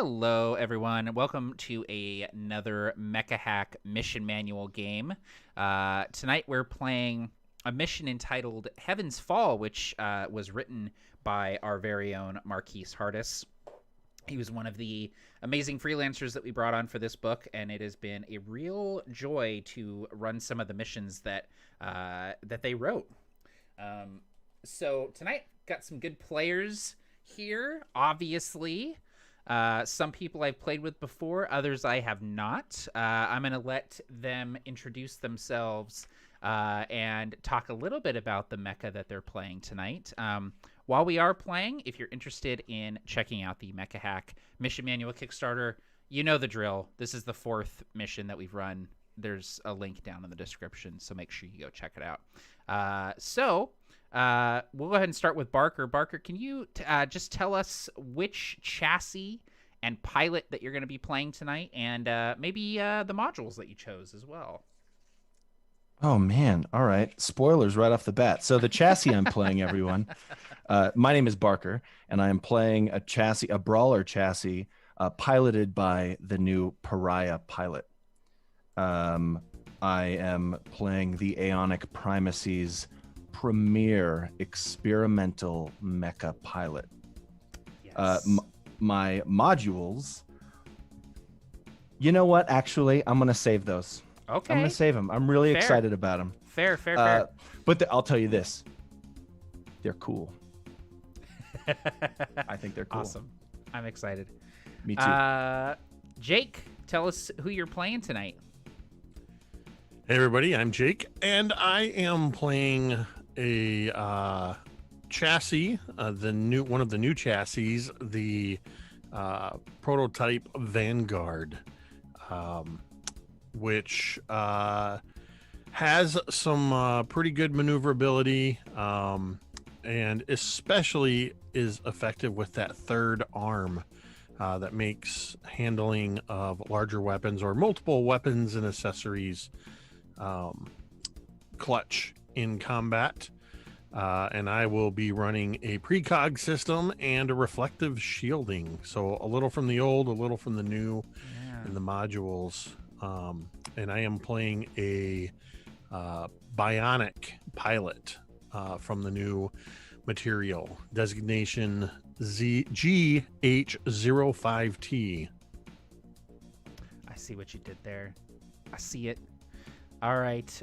Hello, everyone. Welcome to another Mecha Hack mission manual game. Tonight we're playing a mission entitled Heaven's Fall, which was written by our very own Marquise Hardis. He was one of the amazing freelancers that we brought on for this book, and it has been a real joy to run some of the missions that they wrote. So tonight, got some good players here, obviously. Some people I've played with before, others I have not. I'm going to let them introduce themselves and talk a little bit about the mecha that they're playing tonight. While we are playing, if you're interested in checking out the Mecha Hack Mission Manual Kickstarter, you know the drill. This is the 4th mission that we've run. There's a link down in the description, so make sure you go check it out. We'll go ahead and start with Barker. Barker, can you just tell us which chassis and pilot that you're going to be playing tonight, and maybe the modules that you chose as well? Oh, man. All right. Spoilers right off the bat. So the chassis I'm playing, everyone. My name is Barker, and I am playing a brawler chassis piloted by the new Pariah pilot. I am playing the Aeonic Primacy's premier experimental mecha pilot. Yes. My modules, you know what? Actually, I'm going to save those. Okay. I'm going to save them. I'm really excited about them. Fair. But I'll tell you this. They're cool. I think they're cool. Awesome. I'm excited. Me too. Jake, tell us who you're playing tonight. Hey everybody, I'm Jake, and I am playing a chassis, one of the new chassis, the prototype Vanguard, which has some pretty good maneuverability, and especially is effective with that third arm that makes handling of larger weapons or multiple weapons and accessories clutch in combat. And I will be running a precog system and a reflective shielding. So a little from the old, a little from the new in the modules. And I am playing a bionic pilot from the new material, designation GH05T. I see what you did there. I see it. All right.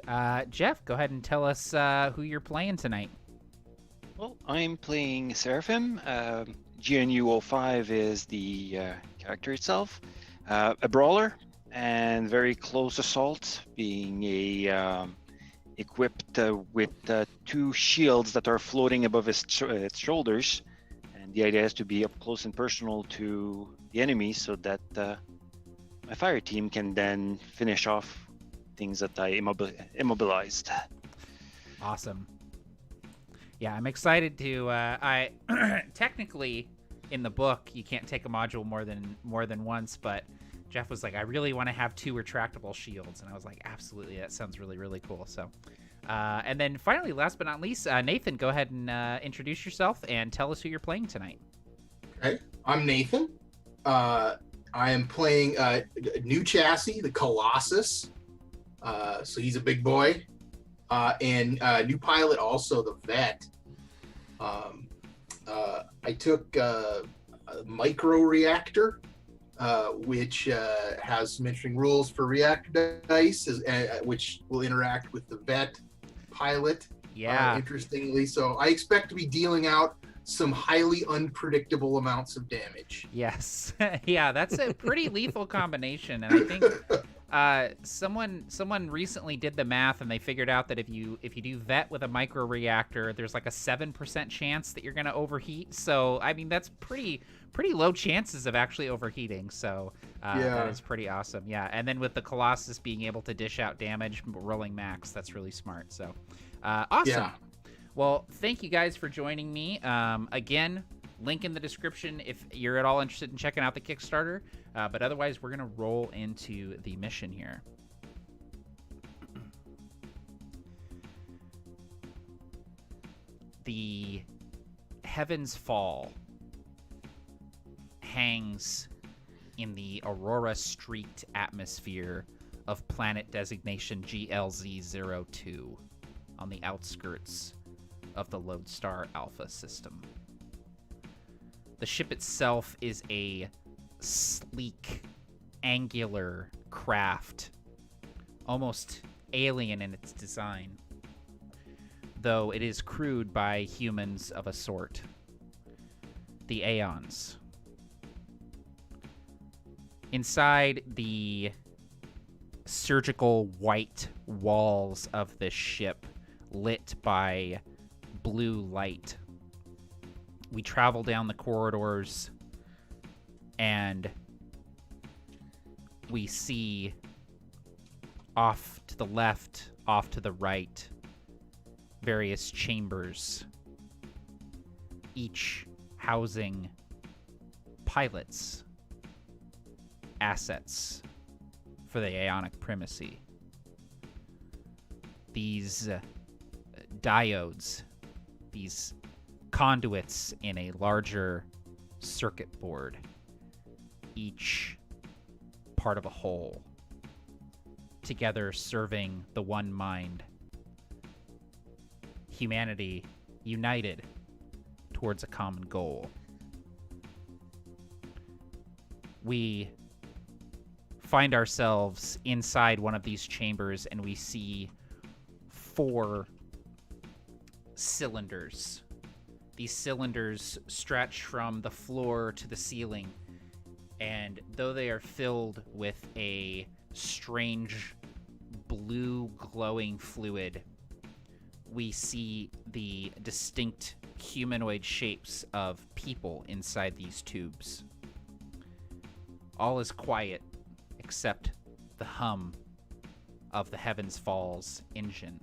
Jeff, go ahead and tell us who you're playing tonight. Well, I'm playing Seraphim. GNU05 is the character itself. A brawler and very close assault, being equipped with 2 shields that are floating above its shoulders. And the idea is to be up close and personal to the enemy so that my fire team can then finish off things that I immobilized. Awesome. Yeah, I'm excited to. I technically in the book you can't take a module more than once, but Jeff was like, I really want to have 2 retractable shields, and I was like, absolutely, that sounds really, really cool. So, and then finally, last but not least, Nathan, go ahead and introduce yourself and tell us who you're playing tonight. Okay, I'm Nathan. I am playing a new chassis, the Colossus. So he's a big boy, and new pilot also the Vet. I took a micro reactor, which has some interesting rules for reactor dice, which will interact with the Vet pilot. Yeah. Interestingly, so I expect to be dealing out some highly unpredictable amounts of damage. Yes. Yeah, that's a pretty lethal combination, and I think someone recently did the math, and they figured out that if you do Vet with a micro reactor, there's like a 7% chance that you're going to overheat. So I mean, that's pretty low chances of actually overheating. So that is pretty awesome. Yeah, and then with the Colossus being able to dish out damage rolling max, that's really smart. So awesome. Yeah. Well, thank you guys for joining me. Again, link in the description if you're at all interested in checking out the Kickstarter. But otherwise, we're going to roll into the mission here. The Heaven's Fall hangs in the aurora streaked atmosphere of planet designation GLZ-02 on the outskirts of the Lodestar Alpha system. The ship itself is a sleek, angular craft, almost alien in its design, though it is crewed by humans of a sort, the Aeons. Inside the surgical white walls of this ship, lit by blue light, we travel down the corridors and we see off to the left, off to the right, various chambers, each housing pilots, assets for the Aeonic Primacy. These diodes, these conduits in a larger circuit board, each part of a whole, together serving the one mind. Humanity united towards a common goal. We find ourselves inside one of these chambers and we see 4 cylinders. These cylinders stretch from the floor to the ceiling, and though they are filled with a strange blue glowing fluid, we see the distinct humanoid shapes of people inside these tubes. All is quiet except the hum of the Heavens Falls engine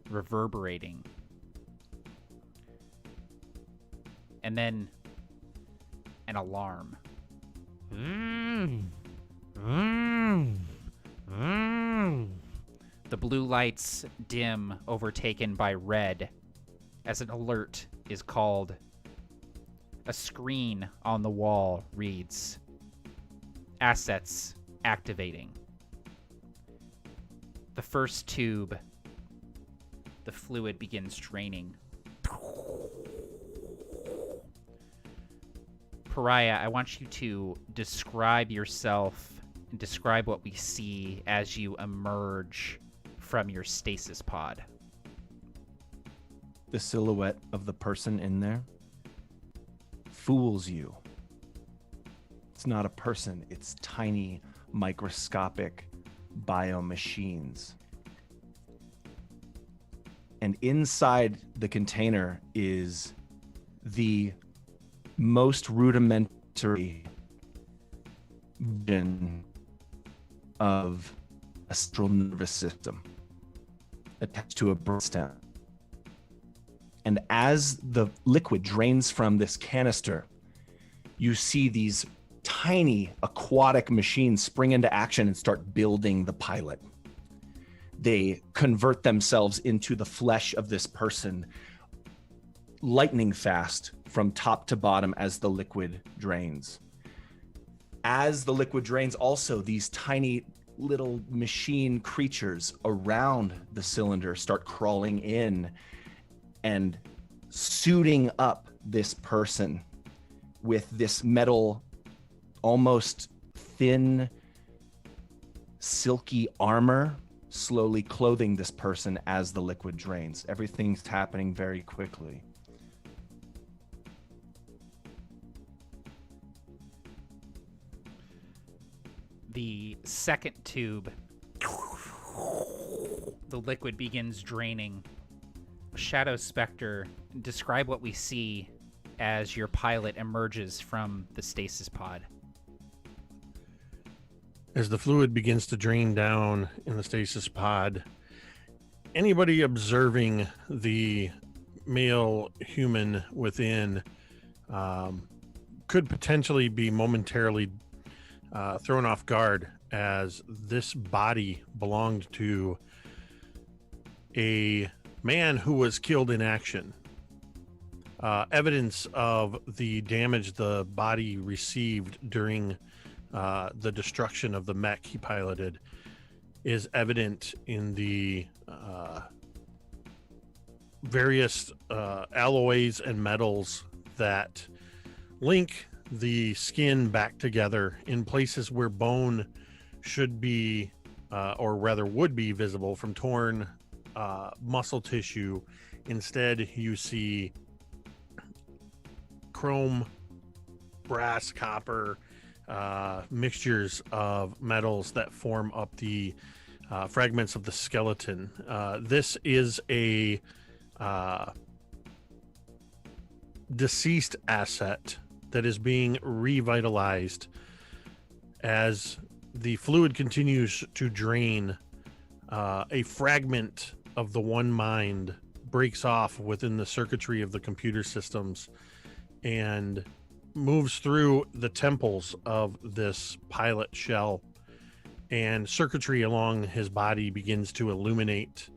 reverberating. And then an alarm. The blue lights dim, overtaken by red, as an alert is called. A screen on the wall reads, "Assets activating." The first tube, the fluid begins draining. Pariah, I want you to describe yourself and describe what we see as you emerge from your stasis pod. The silhouette of the person in there fools you. It's not a person, it's tiny, microscopic biomachines. And inside the container is the most rudimentary vision of a central nervous system attached to a brainstem. And as the liquid drains from this canister, you see these tiny aquatic machines spring into action and start building the pilot. They convert themselves into the flesh of this person, lightning fast from top to bottom as the liquid drains. As the liquid drains, also these tiny little machine creatures around the cylinder start crawling in and suiting up this person with this metal, almost thin, silky armor, slowly clothing this person as the liquid drains. Everything's happening very quickly. The second tube, the liquid begins draining. Shadow Spectre, describe what we see as your pilot emerges from the stasis pod. As the fluid begins to drain down in the stasis pod, anybody observing the male human within could potentially be momentarily thrown off guard, as this body belonged to a man who was killed in action. evidence of the damage the body received during the destruction of the mech he piloted is evident in the various alloys and metals that link the skin back together in places where bone should be, or rather would be visible from torn muscle tissue. Instead, you see chrome, brass, copper, mixtures of metals that form up the fragments of the skeleton. This is a deceased asset that is being revitalized as the fluid continues to drain. A fragment of the one mind breaks off within the circuitry of the computer systems and moves through the temples of this pilot shell, and circuitry along his body begins to illuminate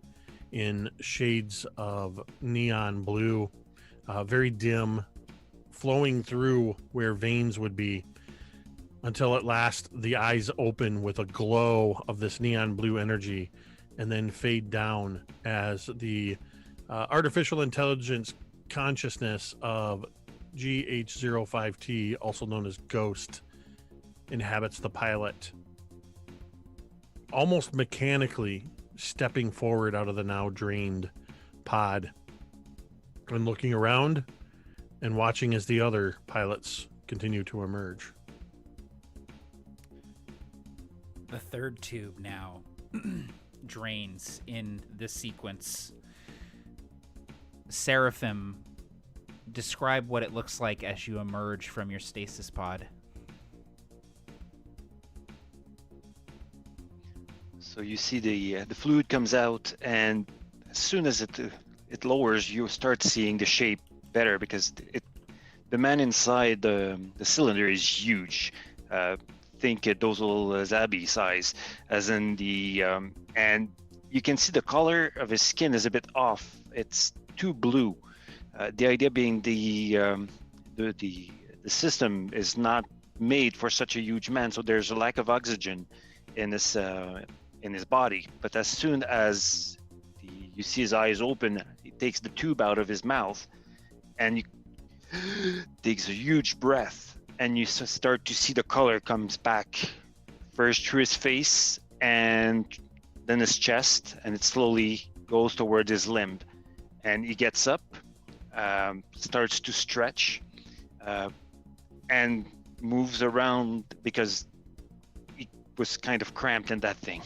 in shades of neon blue, very dim, flowing through where veins would be, until at last the eyes open with a glow of this neon blue energy and then fade down as the artificial intelligence consciousness of GH05T, also known as Ghost, inhabits the pilot, almost mechanically stepping forward out of the now drained pod and looking around and watching as the other pilots continue to emerge. The third tube now drains in this sequence. Seraphim, describe what it looks like as you emerge from your stasis pod. So you see the fluid comes out, and as soon as it lowers, you start seeing the shape better, because the man inside the cylinder is huge. Think Dozal Zabi size, as in the and you can see the color of his skin is a bit off. It's too blue. The idea being the system is not made for such a huge man, so there's a lack of oxygen in this in his body. But as soon as you see his eyes open, he takes the tube out of his mouth, and he takes a huge breath, and you start to see the color comes back, first through his face and then his chest, and it slowly goes towards his limb. And he gets up, starts to stretch, and moves around because he was kind of cramped in that thing.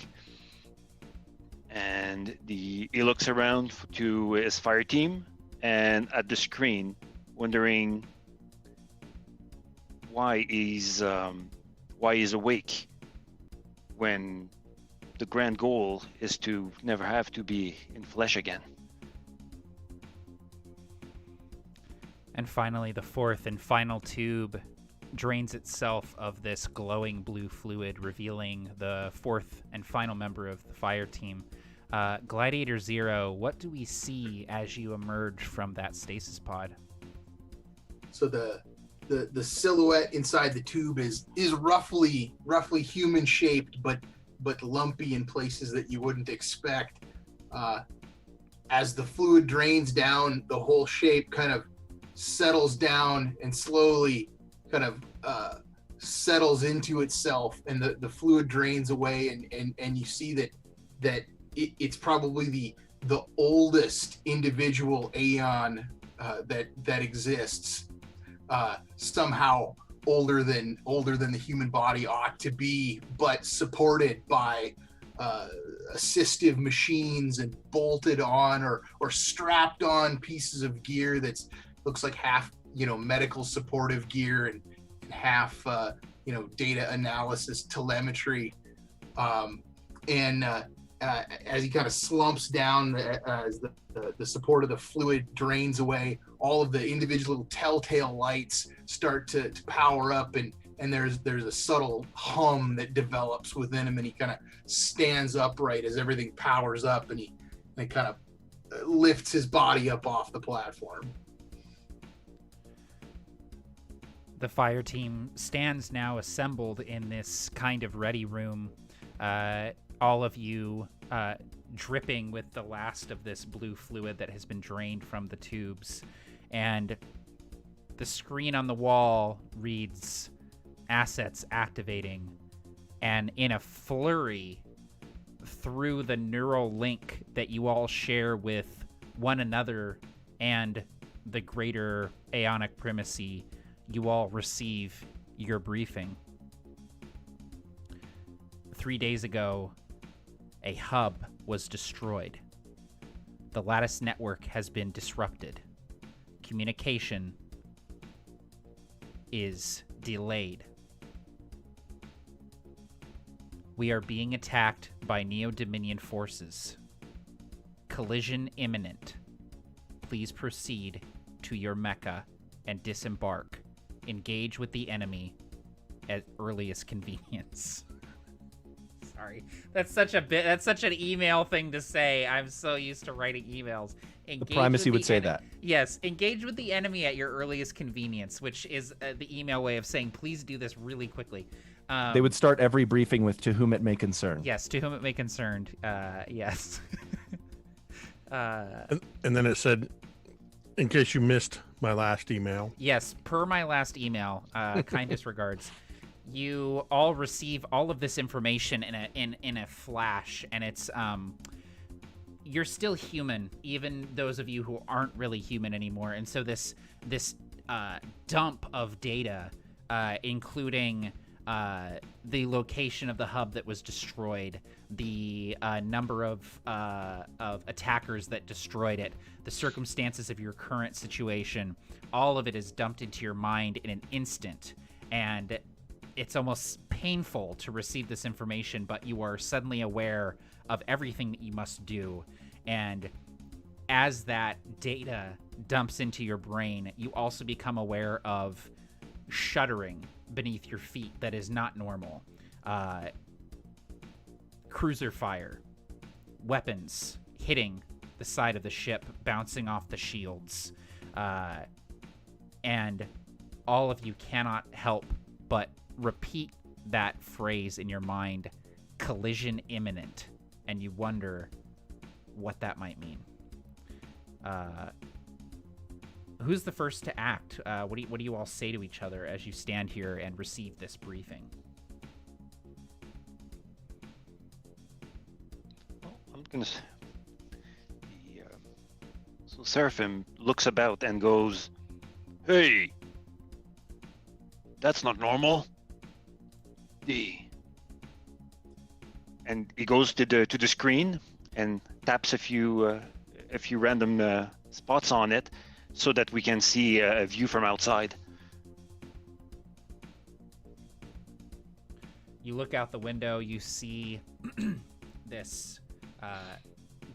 And he looks around to his fire team and at the screen, wondering why he's awake when the grand goal is to never have to be in flesh again. And finally, the fourth and final tube drains itself of this glowing blue fluid, revealing the fourth and final member of the fire team. Gladiator Zero, what do we see as you emerge from that stasis pod? So the silhouette inside the tube is roughly human shaped, but lumpy in places that you wouldn't expect. As the fluid drains down, the whole shape kind of settles down and slowly kind of settles into itself, and the fluid drains away, and you see that it's probably the oldest individual Aeon that exists, somehow older than the human body ought to be, but supported by assistive machines and bolted on or strapped on pieces of gear that's looks like half medical supportive gear and half data analysis telemetry, and as he kind of slumps down, as the support of the fluid drains away, all of the individual little telltale lights start to power up, and there's a subtle hum that develops within him, and he kind of stands upright as everything powers up, and he kind of lifts his body up off the platform. The fire team stands now assembled in this kind of ready room. All of you dripping with the last of this blue fluid that has been drained from the tubes. And the screen on the wall reads, "Assets activating." And in a flurry, through the neural link that you all share with one another and the greater Aeonic Primacy, you all receive your briefing. 3 days ago, a hub was destroyed. The Lattice network has been disrupted. Communication is delayed. We are being attacked by Neo-Dominion forces. Collision imminent. Please proceed to your Mecha and disembark. Engage with the enemy at earliest convenience. Sorry. That's such an email thing to say. I'm so used to writing emails. The primacy would say that. Yes, engage with the enemy at your earliest convenience, which is the email way of saying, please do this really quickly. They would start every briefing with "to whom it may concern." Yes, to whom it may concern. Yes. And then it said, in case you missed my last email. Yes, per my last email, kindest regards. You all receive all of this information in a flash, and it's you're still human, even those of you who aren't really human anymore. And so this dump of data, including the location of the hub that was destroyed, the number of attackers that destroyed it, the circumstances of your current situation, all of it is dumped into your mind in an instant. And it's almost painful to receive this information, but you are suddenly aware of everything that you must do. And as that data dumps into your brain, you also become aware of shuddering beneath your feet that is not normal. Cruiser fire, weapons hitting the side of the ship, bouncing off the shields. And all of you cannot help but repeat that phrase in your mind, collision imminent, and you wonder what that might mean. Who's the first to act? What do you all say to each other as you stand here and receive this briefing? Well, I'm gonna. So Seraphim looks about and goes, "Hey, that's not normal." And he goes to the screen and taps a few random spots on it, so that we can see a view from outside. You look out the window, you see this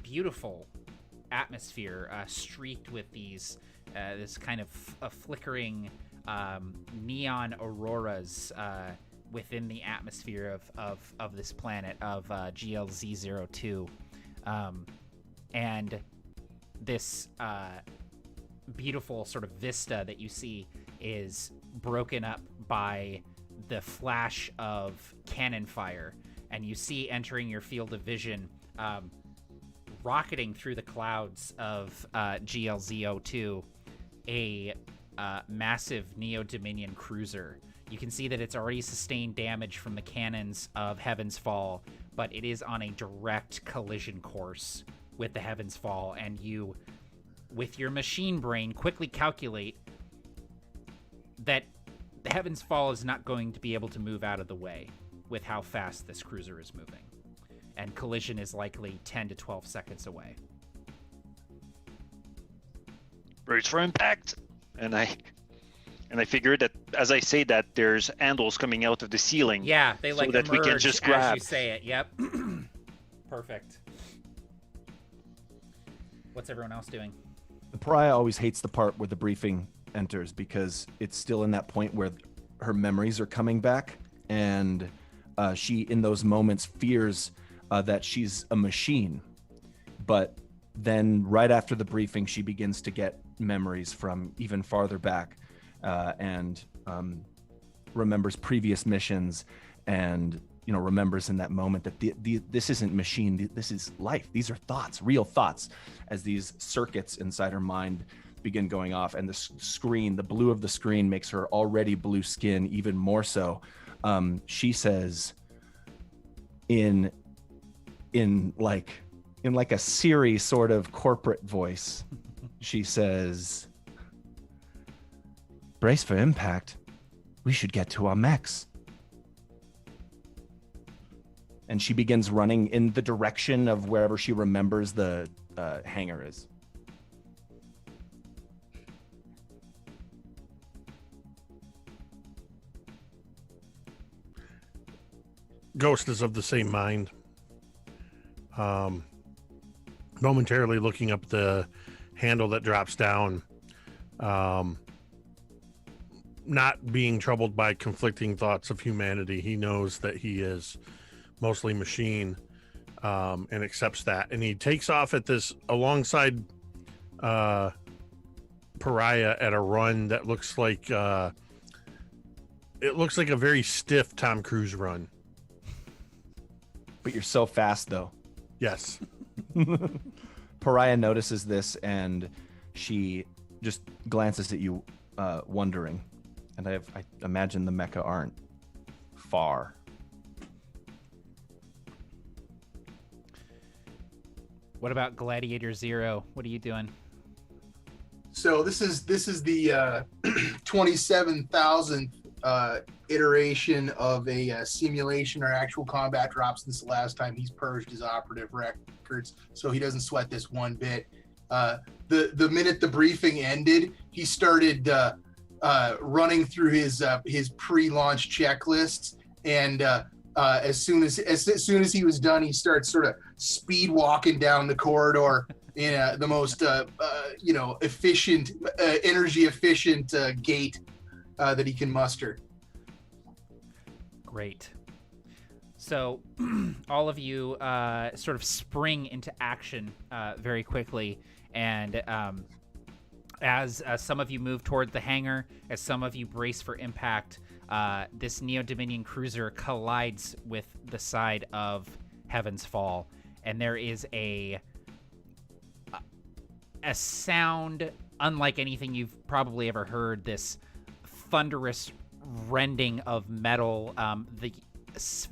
beautiful atmosphere streaked with these this kind of flickering neon auroras within the atmosphere of this planet of GLZ02, and this beautiful sort of vista that you see is broken up by the flash of cannon fire, and you see entering your field of vision, rocketing through the clouds of GLZ02, a massive Neo-Dominion cruiser. You can see that it's already sustained damage from the cannons of Heaven's Fall, but it is on a direct collision course with the Heaven's Fall, and you, with your machine brain, quickly calculate that the Heaven's Fall is not going to be able to move out of the way with how fast this cruiser is moving. And collision is likely 10 to 12 seconds away. Brace for impact! And I figured that as I say that, there's handles coming out of the ceiling. Yeah, they like so that we can emerge just as grab. you say it. Yep. Perfect. What's everyone else doing? The pariah always hates the part where the briefing enters because it's still in that point where her memories are coming back, and she, in those moments, fears that she's a machine. But then right after the briefing, she begins to get memories from even farther back, and remembers previous missions, and remembers in that moment that this isn't machine, this is life. These are thoughts, real thoughts, as these circuits inside her mind begin going off, and the screen, the blue of the screen, makes her already blue skin even more so. She says in like a Siri sort of corporate voice, she says, "Brace for impact. We should get to our mechs." And she begins running in the direction of wherever she remembers the hangar is. Ghost is of the same mind. Momentarily looking up the handle that drops down, not being troubled by conflicting thoughts of humanity. He knows that he is mostly machine, and accepts that. And he takes off at this alongside Pariah at a run that looks like it looks like a very stiff Tom Cruise run. But you're so fast, though. Yes. Pariah notices this, and she just glances at you, wondering. And I imagine the mecha aren't far. What about Gladiator Zero? What are you doing? So this is the 27,000th iteration of a simulation or actual combat drop since the last time he's purged his operative records, so he doesn't sweat this one bit. The minute the briefing ended, he started running through his pre-launch checklists, and as soon as he was done, he starts sort of speed walking down the corridor in the most efficient, energy efficient gait that he can muster. Great. So all of you sort of spring into action very quickly, and as some of you move toward the hangar, as some of you brace for impact, this Neo-Dominion cruiser collides with the side of Heaven's Fall, and there is a sound unlike anything you've probably ever heard, this thunderous rending of metal, the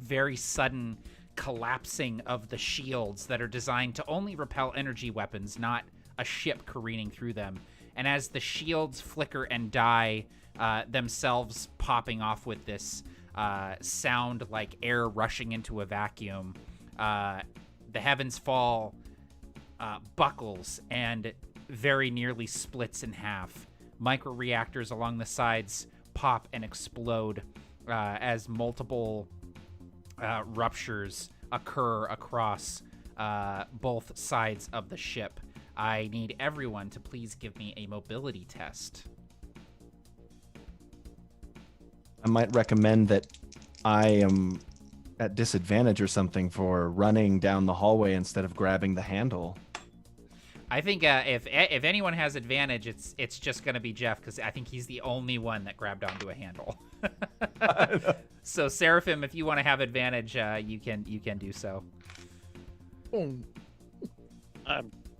very sudden collapsing of the shields that are designed to only repel energy weapons, not a ship careening through them. And as the shields flicker and die, themselves popping off with this sound like air rushing into a vacuum, the Heavens Fall buckles and very nearly splits in half. Micro-reactors along the sides pop and explode as multiple ruptures occur across both sides of the ship. I need everyone to please give me a mobility test. I might recommend that I am at disadvantage or something for running down the hallway instead of grabbing the handle. I think if anyone has advantage, it's just going to be Jeff, because I think he's the only one that grabbed onto a handle. So Seraphim, if you want to have advantage, you can do so.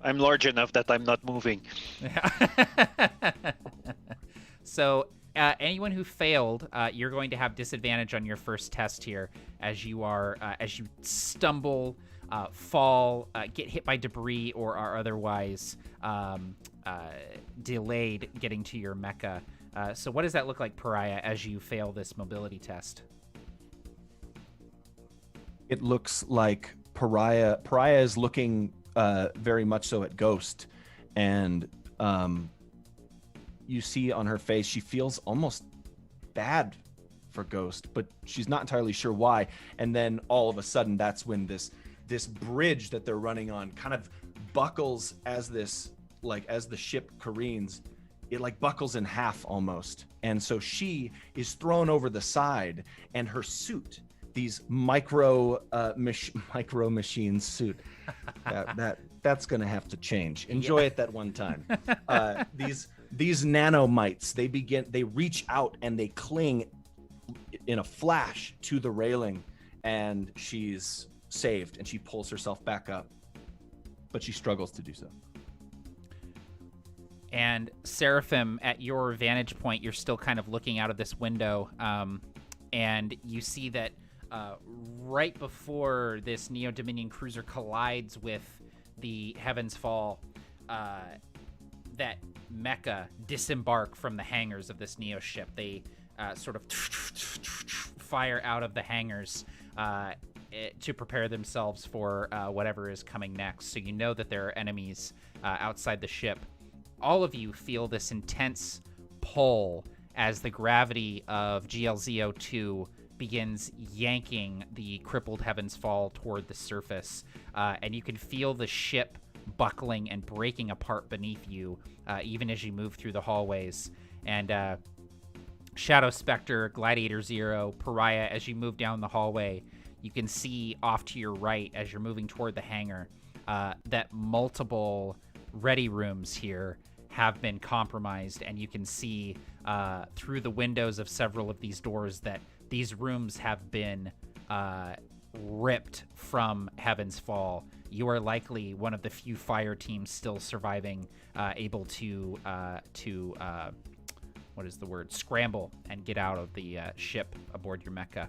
I'm large enough that I'm not moving. So anyone who failed, you're going to have disadvantage on your first test here, as you stumble, fall, get hit by debris, or are otherwise delayed getting to your mecha. So what does that look like, Pariah, as you fail this mobility test? It looks like Pariah is looking very much so at Ghost, and you see on her face she feels almost bad for Ghost, but she's not entirely sure why. And then all of a sudden, that's when this bridge that they're running on kind of buckles as the ship careens. It like buckles in half almost, and so she is thrown over the side, and her suit, these micro machine suit, that's gonna have to change. Enjoy it that one time. These these nanomites, they reach out and they cling in a flash to the railing, and she's saved and she pulls herself back up, but she struggles to do so. And Seraphim, at your vantage point, you're still kind of looking out of this window, and you see that right before this Neo Dominion cruiser collides with the Heaven's Fall, that Mecha disembark from the hangars of this Neo ship. They sort of fire out of the hangars to prepare themselves for whatever is coming next. So you know that there are enemies outside the ship. All of you feel this intense pull as the gravity of GLZO2 begins yanking the crippled Heaven's Fall toward the surface, and you can feel the ship buckling and breaking apart beneath you, even as you move through the hallways. And Shadow Spectre, Gladiator Zero, Pariah, as you move down the hallway, you can see off to your right as you're moving toward the hangar that multiple ready rooms here have been compromised, and you can see through the windows of several of these doors that these rooms have been ripped from Heaven's Fall. You are likely one of the few fire teams still surviving, able to what is the word? Scramble and get out of the ship aboard your mecha.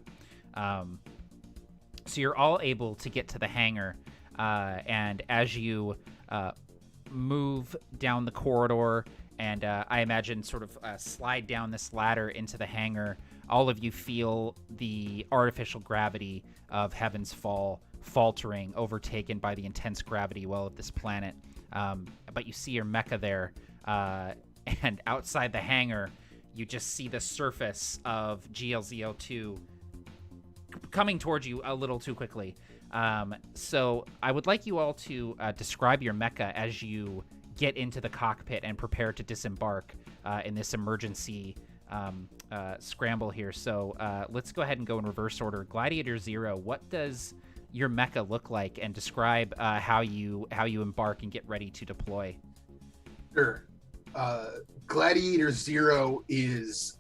So you're all able to get to the hangar, and as you move down the corridor and I imagine sort of slide down this ladder into the hangar, all of you feel the artificial gravity of Heaven's Fall faltering, overtaken by the intense gravity well of this planet. But you see your mecha there, and outside the hangar, you just see the surface of GLZO2 coming towards you a little too quickly. So I would like you all to describe your mecha as you get into the cockpit and prepare to disembark in this emergency scramble here. So let's go ahead and go in reverse order. Gladiator Zero, what does your mecha look like, and describe how you embark and get ready to deploy? Sure. Gladiator Zero is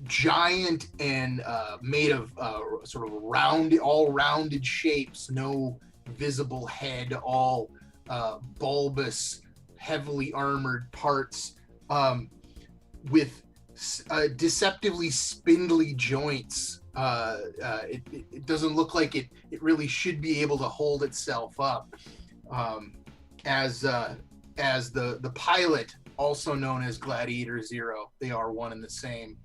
giant and made of sort of rounded shapes, no visible head, all bulbous, heavily armored parts, with deceptively spindly joints. It doesn't look like it really should be able to hold itself up. As the pilot, also known as Gladiator Zero, they are one and the same.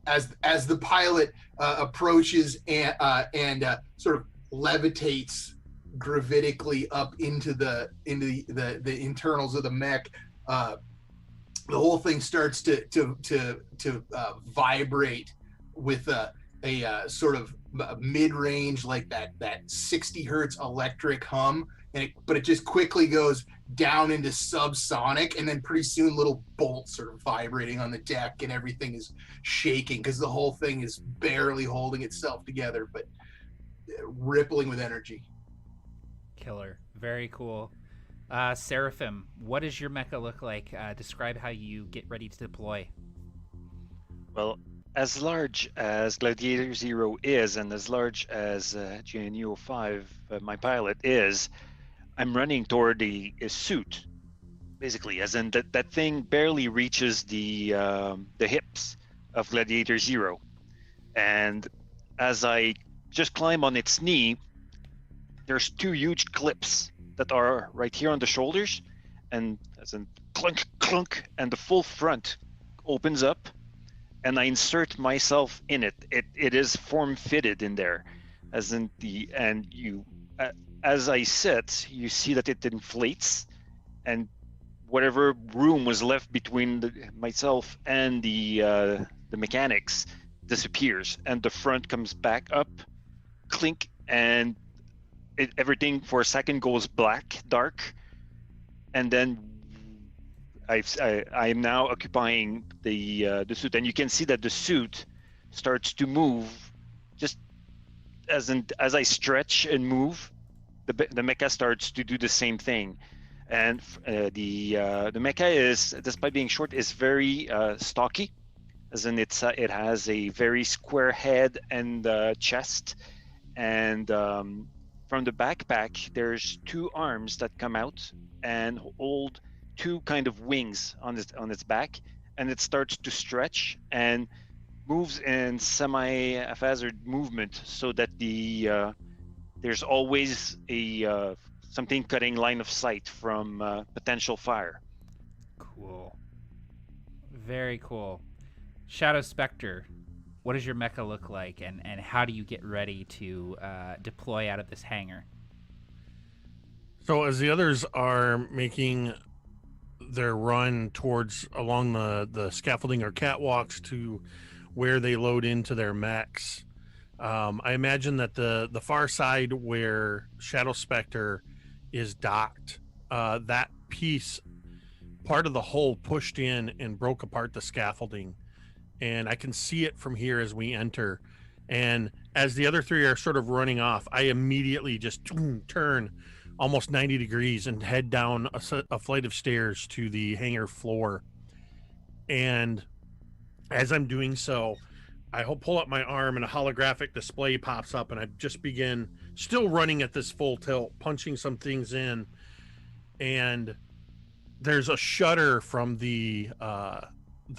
As the pilot approaches and sort of levitates gravitically up into the internals of the mech, the whole thing starts to vibrate with a sort of mid-range, like that 60 hertz electric hum, but it just quickly goes down into subsonic, and then pretty soon little bolts are vibrating on the deck and everything is shaking because the whole thing is barely holding itself together, but rippling with energy. Killer. Very cool. Seraphim, what does your mecha look like? Describe how you get ready to deploy. Well, as large as Gladiator Zero is, and as large as GNU 5, my pilot is, I'm running toward a suit, basically, as in that thing barely reaches the hips of Gladiator Zero. And as I just climb on its knee, there's two huge clips that are right here on the shoulders, and as in clunk, clunk, and the full front opens up, and I insert myself in it. It is form-fitted in there, as in as I sit, you see that it inflates, and whatever room was left between myself and the mechanics disappears, and the front comes back up, clink, and everything for a second goes dark, and then I am now occupying the suit, and you can see that the suit starts to move, just as I stretch and move. The mecha starts to do the same thing, And the mecha is, despite being short, is very stocky, as in it has a very square head and chest, and from the backpack there's two arms that come out and hold two kind of wings on its back, and it starts to stretch and moves in semi-haphazard movement, so that there's always a something cutting line of sight from potential fire. Cool. Very cool. Shadow Spectre, what does your mecha look like, and how do you get ready to deploy out of this hangar? So as the others are making their run towards along the scaffolding or catwalks to where they load into their mechs, I imagine that the far side where Shadow Spectre is docked, that piece, part of the hull pushed in and broke apart the scaffolding, and I can see it from here as we enter. And as the other three are sort of running off, I immediately just turn almost 90 degrees and head down a flight of stairs to the hangar floor. And as I'm doing so, I pull up my arm and a holographic display pops up, and I just begin, still running at this full tilt, punching some things in. And there's a shudder from the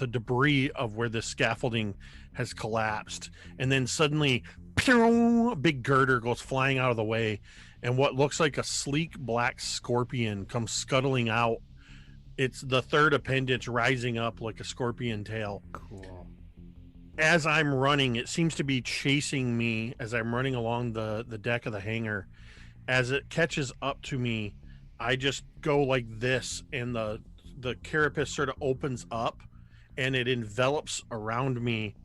debris of where the scaffolding has collapsed, and then suddenly a big girder goes flying out of the way, and what looks like a sleek black scorpion comes scuttling out. It's the third appendage rising up like a scorpion tail. Cool. As I'm running, it seems to be chasing me as I'm running along the deck of the hangar. As it catches up to me, I just go like this, and the carapace sort of opens up and it envelops around me,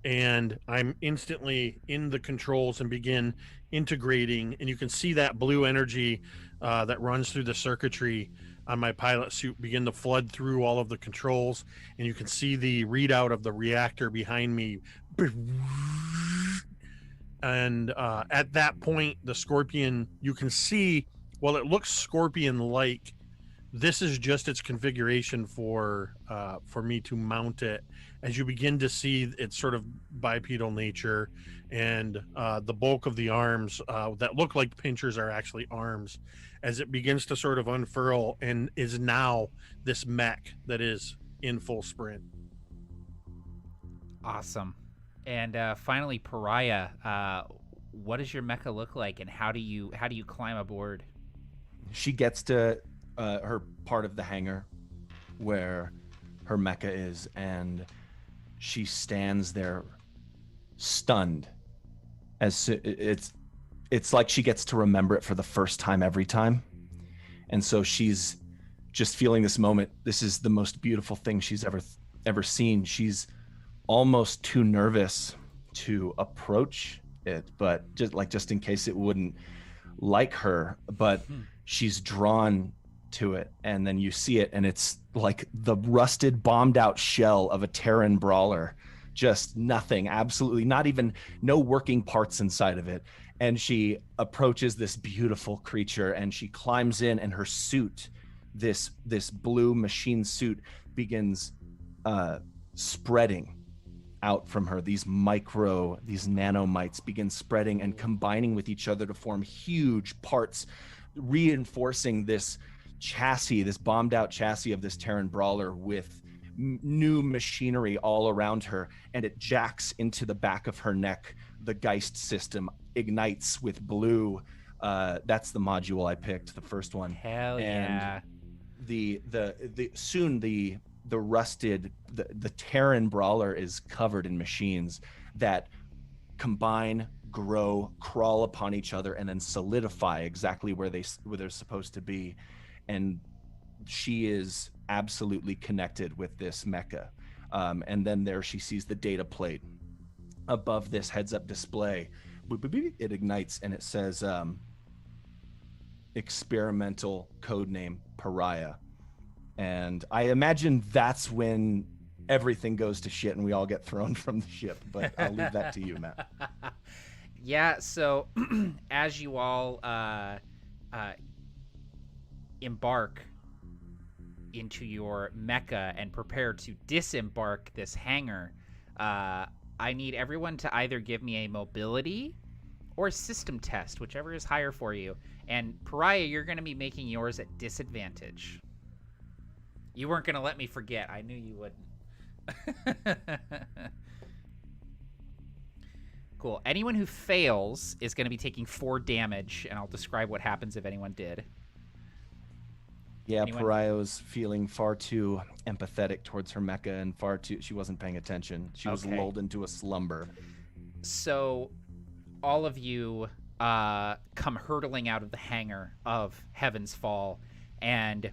and I'm instantly in the controls and begin integrating, and you can see that blue energy that runs through the circuitry on my pilot suit begin to flood through all of the controls, and you can see the readout of the reactor behind me. And at that point, the Scorpion, you can see, while it looks Scorpion-like, this is just its configuration for me to mount it. As you begin to see its sort of bipedal nature, and the bulk of the arms that look like pinchers are actually arms, as it begins to sort of unfurl and is now this mech that is in full sprint. Awesome. And finally, Pariah, what does your mecha look like, and how do you climb aboard? She gets to her part of the hangar where her mecha is, and she stands there stunned. It's like she gets to remember it for the first time every time, and so she's just feeling this moment. This is the most beautiful thing she's ever seen. She's almost too nervous to approach it, but just in case it wouldn't like her, but she's drawn to it. And then you see it, and it's like the rusted, bombed out shell of a Terran brawler. Just nothing, absolutely not even, no working parts inside of it. And she approaches this beautiful creature, and she climbs in, and her suit, this blue machine suit, begins spreading out from her. These nanomites begin spreading and combining with each other to form huge parts, reinforcing this chassis, this bombed out chassis of this Terran brawler with new machinery all around her. And it jacks into the back of her neck. The Geist system ignites with blue. That's the module I picked, the first one. Hell yeah. And the rusted, the Terran brawler is covered in machines that combine, grow, crawl upon each other, and then solidify exactly where they're supposed to be. And she is absolutely connected with this mecha. And then there she sees the data plate above this heads-up display. It ignites, and it says experimental codename Pariah. And I imagine that's when everything goes to shit and we all get thrown from the ship. But I'll leave that to you, Matt. Yeah, so as you all embark into your mecha and prepare to disembark this hangar, I need everyone to either give me a mobility or system test, whichever is higher for you. And Pariah, you're going to be making yours at disadvantage. You weren't going to let me forget. I knew you wouldn't. Cool. Anyone who fails is going to be taking 4 damage, and I'll describe what happens if anyone did. Yeah, Anyone? Pariah was feeling far too empathetic towards her mecha, and she wasn't paying attention. She was Okay. lulled into a slumber. So all of you come hurtling out of the hangar of Heaven's Fall, and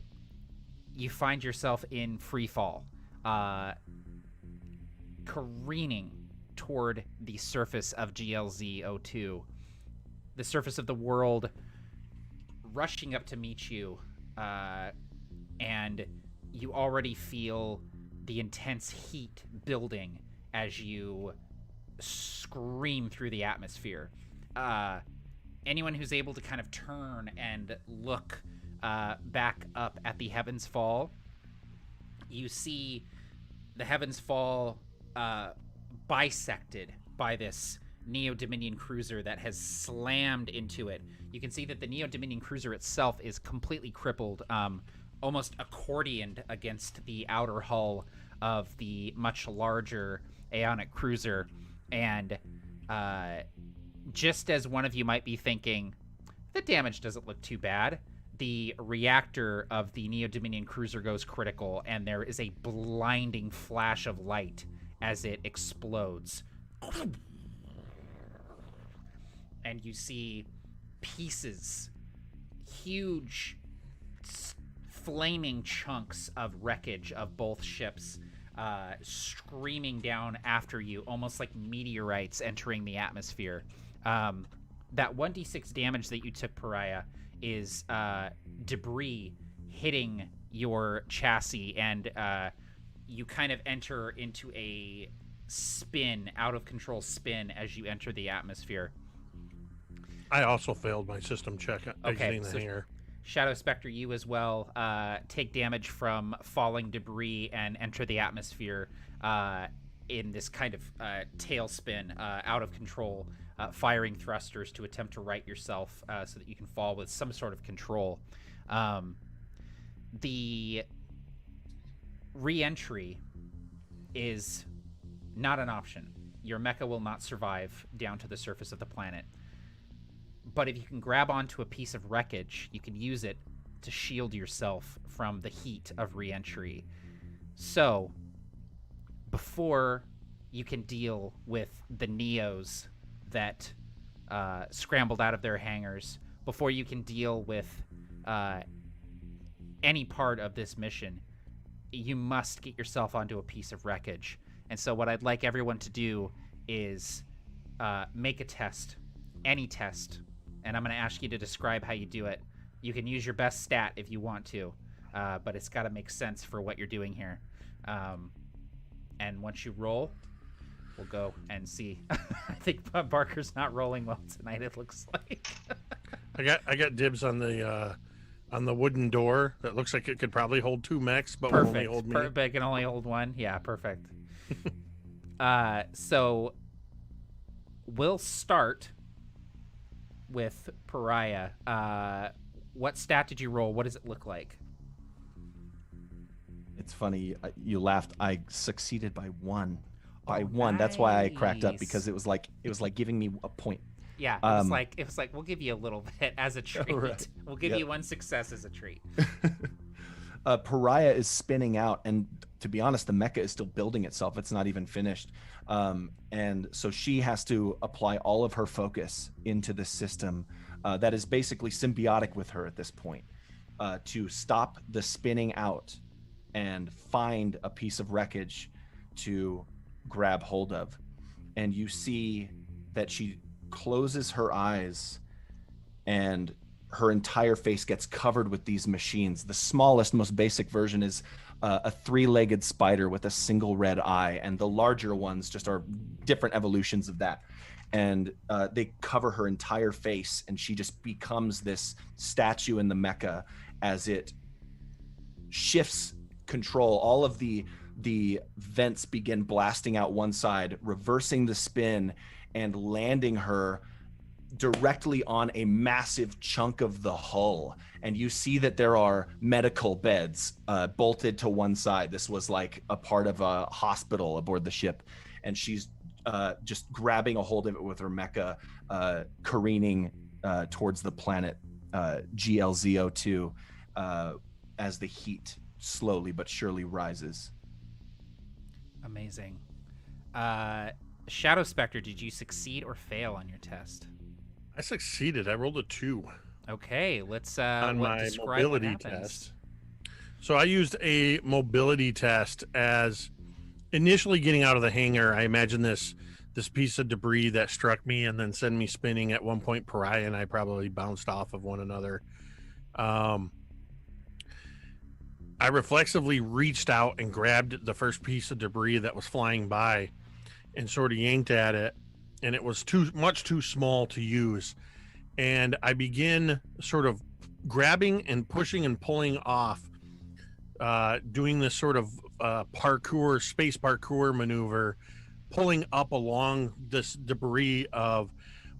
you find yourself in free fall, careening toward the surface of GLZ-02, the surface of the world, rushing up to meet you, and you already feel the intense heat building as you scream through the atmosphere. Anyone who's able to kind of turn and look back up at the Heavens Fall, you see the Heavens Fall bisected by this Neo-Dominion cruiser that has slammed into it. You can see that the Neo-Dominion cruiser itself is completely crippled, almost accordioned against the outer hull of the much larger Aeonic cruiser. And just as one of you might be thinking, the damage doesn't look too bad, the reactor of the Neo-Dominion cruiser goes critical, and there is a blinding flash of light as it explodes. And you see pieces, huge flaming chunks of wreckage of both ships screaming down after you, almost like meteorites entering the atmosphere. That 1d6 damage that you took, Pariah, is debris hitting your chassis, and you kind of enter into a spin, out of control spin, as you enter the atmosphere. I also failed my system check exiting the so hangar. Shadow Spectre, you as well take damage from falling debris and enter the atmosphere in this kind of tailspin, out of control, firing thrusters to attempt to right yourself so that you can fall with some sort of control. The re-entry is not an option. Your mecha will not survive down to the surface of the planet. But if you can grab onto a piece of wreckage, you can use it to shield yourself from the heat of re-entry. So, before you can deal with the Neos that scrambled out of their hangars, before you can deal with any part of this mission, you must get yourself onto a piece of wreckage. And so what I'd like everyone to do is make a test, any test, and I'm going to ask you to describe how you do it. You can use your best stat if you want to, but it's got to make sense for what you're doing here. And once you roll, we'll go and see. I think Barker's not rolling well tonight, it looks like. I got dibs on the wooden door that looks like it could probably hold 2 mechs, but will only Perfect. hold me. Perfect. Can only hold 1. Yeah, perfect. So we'll start with Pariah. What stat did you roll? What does it look like? It's funny, you laughed. I succeeded by 1. By 1. That's why I cracked up, because it was like giving me a point. Yeah, it was like we'll give you a little bit as a treat. Right. We'll give Yep. you 1 success as a treat. Pariah is spinning out, and to be honest, the mecha is still building itself. It's not even finished. And so she has to apply all of her focus into the system that is basically symbiotic with her at this point, to stop the spinning out and find a piece of wreckage to grab hold of. And you see that she closes her eyes, and her entire face gets covered with these machines. The smallest, most basic version is a 3-legged spider with a single red eye, and the larger ones just are different evolutions of that. and they cover her entire face, and she just becomes this statue in the mecha as it shifts control. All of the vents begin blasting out one side, reversing the spin and landing her directly on a massive chunk of the hull. And you see that there are medical beds bolted to one side. This was like a part of a hospital aboard the ship, and she's just grabbing a hold of it with her mecha, careening towards the planet GLZ02 as the heat slowly but surely rises. Amazing. Shadow Spectre, did you succeed or fail on your test? I succeeded. I rolled a 2 Okay, let's on my describe mobility what happens. test. So I used a mobility test as initially getting out of the hangar. I imagine this piece of debris that struck me and then sent me spinning. At one point, Pariah and I probably bounced off of one another. I reflexively reached out and grabbed the first piece of debris that was flying by and sort of yanked at it, and it was much too small to use. And I begin sort of grabbing and pushing and pulling off, doing this sort of space parkour maneuver, pulling up along this debris of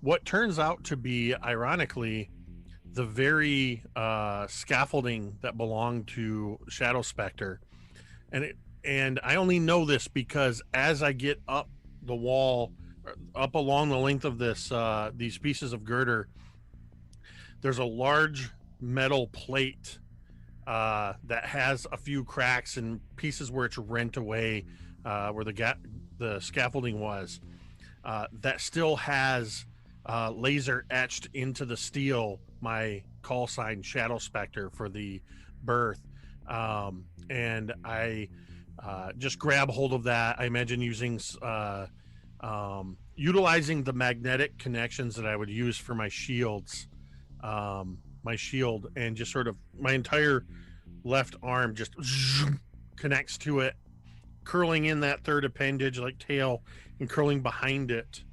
what turns out to be, ironically, the very scaffolding that belonged to Shadow Spectre. And I only know this because as I get up the wall, up along the length of these pieces of girder, there's a large metal plate that has a few cracks and pieces where it's rent away, where the scaffolding was, that still has laser etched into the steel my call sign Shadow Spectre for the berth. And I just grab hold of that. I imagine utilizing the magnetic connections that I would use for my shields, my shield, and just sort of my entire left arm just connects to it, curling in that third appendage like tail and curling behind it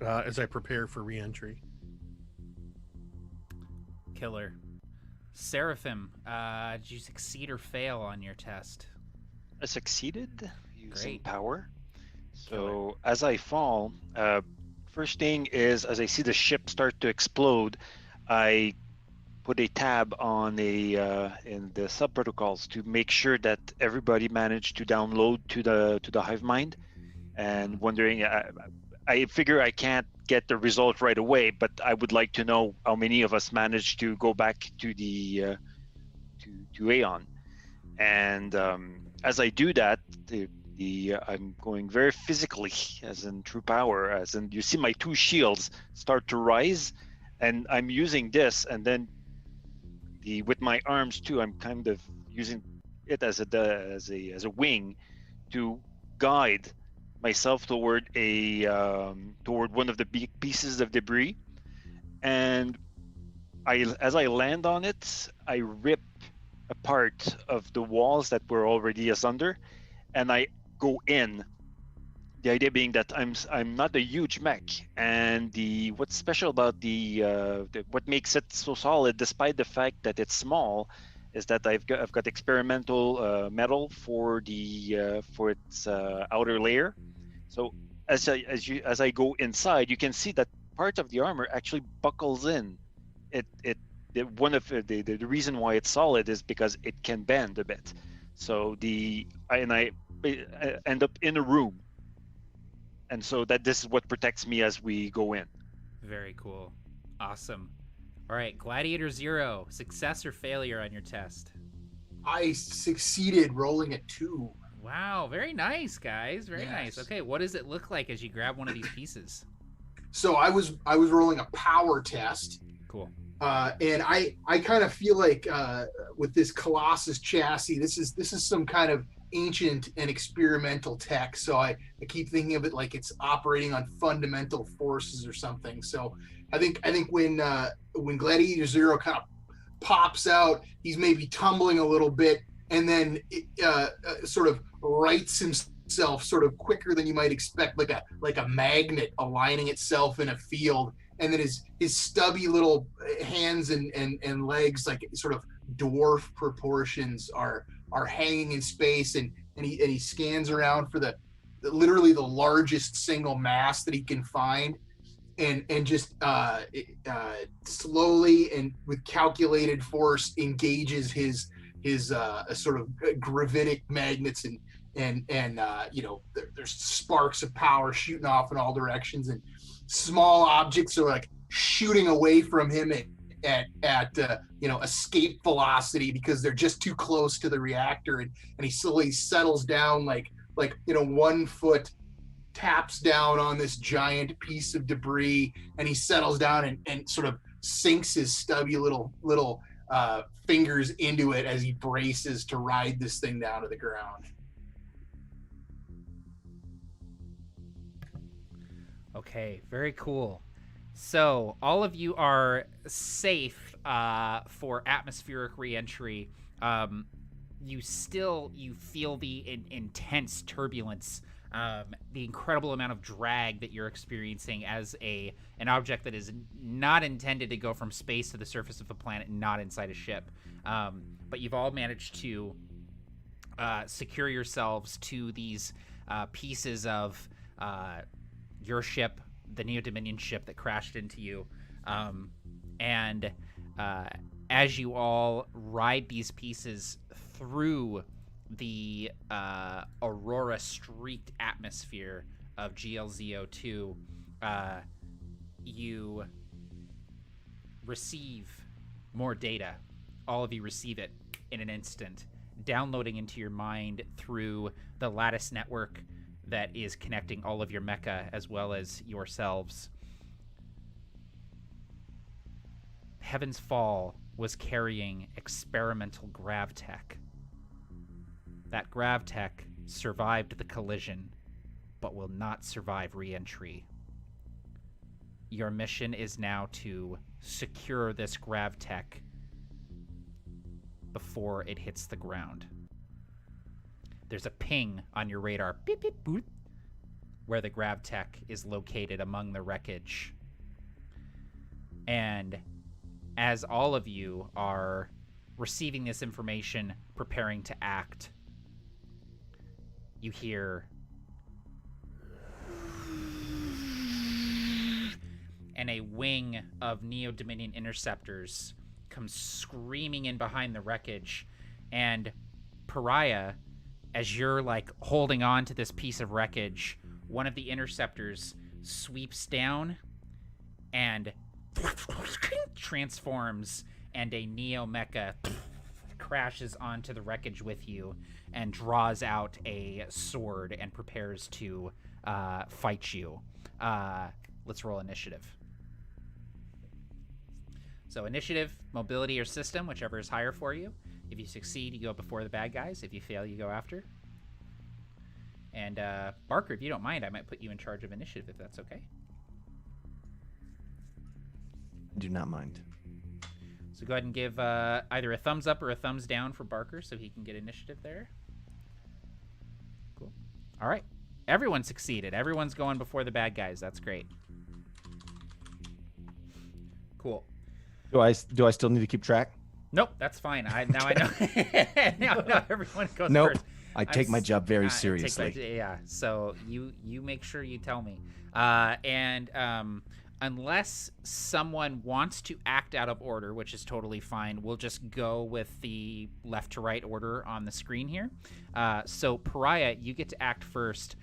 as I prepare for re-entry. Killer. Seraphim, did you succeed or fail on your test? I succeeded using Great. power. So as I fall, first thing is, as I see the ship start to explode, I put a tab on in the sub protocols to make sure that everybody managed to download to the hive mind, and wondering, I figure I can't get the result right away, but I would like to know how many of us managed to go back to the to Aeon. And as I do that, I'm going very physically, as in true power, as in you see my two shields start to rise, and I'm using this, and then with my arms too, I'm kind of using it as a wing to guide myself toward one of the big pieces of debris. And as I land on it, I rip a part of the walls that were already asunder, and I go in. The idea being that I'm not a huge mech, and what's special about what makes it so solid, despite the fact that it's small, is that I've got experimental metal for its outer layer. So as I go inside, you can see that part of the armor actually buckles in. One of the reason why it's solid is because it can bend a bit. So I end up in a room, and so this is what protects me as we go in. Very cool. Awesome. All right, Gladiator 0, success or failure on your test? I succeeded, rolling a 2. Wow, very nice, guys. Very Yes. nice. Okay, what does it look like as you grab one of these pieces? So I was rolling a power test. Cool. And I kind of feel like with this Colossus chassis, this is some kind of ancient and experimental tech. So I keep thinking of it like it's operating on fundamental forces or something. So I think when Gladiator 0 kind of pops out, he's maybe tumbling a little bit, and then sort of rights himself itself sort of quicker than you might expect, like a magnet aligning itself in a field. And then his stubby little hands and legs, like sort of dwarf proportions, are hanging in space, and he scans around for literally the largest single mass that he can find, and just slowly and with calculated force engages his sort of gravitic magnets, and there's sparks of power shooting off in all directions, and small objects are like shooting away from him at escape velocity because they're just too close to the reactor, and he slowly settles down like 1 foot taps down on this giant piece of debris, and he settles down and sort of sinks his stubby little fingers into it as he braces to ride this thing down to the ground. Okay, very cool. So all of you are safe for atmospheric reentry. You feel the intense turbulence, the incredible amount of drag that you're experiencing as an object that is not intended to go from space to the surface of the planet, not inside a ship. But you've all managed to secure yourselves to these pieces of your ship, the Neo-Dominion ship that crashed into you. And as you all ride these pieces through the aurora streaked atmosphere of GLZO2, you receive more data. All of you receive it in an instant, downloading into your mind through the lattice network that is connecting all of your mecha as well as yourselves. Heaven's Fall was carrying experimental gravtech. That gravtech survived the collision, but will not survive re-entry. Your mission is now to secure this gravtech before it hits the ground. There's a ping on your radar, beep, beep, boop, where the gravtech is located among the wreckage. And as all of you are receiving this information, preparing to act, you hear and a wing of Neo-Dominion interceptors comes screaming in behind the wreckage. And Pariah, as you're like holding on to this piece of wreckage, one of the interceptors sweeps down and transforms, and a Neo Mecha crashes onto the wreckage with you and draws out a sword and prepares to fight you. Let's roll initiative. So initiative, mobility, or system, whichever is higher for you. If you succeed, you go before the bad guys. If you fail, you go after. And Barker, if you don't mind, I might put you in charge of initiative, if that's okay. Do not mind. So go ahead and give either a thumbs up or a thumbs down for Barker so he can get initiative there. Cool. All right. Everyone succeeded. Everyone's going before the bad guys. That's great. Cool. Do I still need to keep track? Nope, that's fine. Now I know. now everyone goes Nope. first. I take my job very seriously. Yeah. So you make sure you tell me. Unless someone wants to act out of order, which is totally fine, we'll just go with the left to right order on the screen here. So Pariah, you get to act first.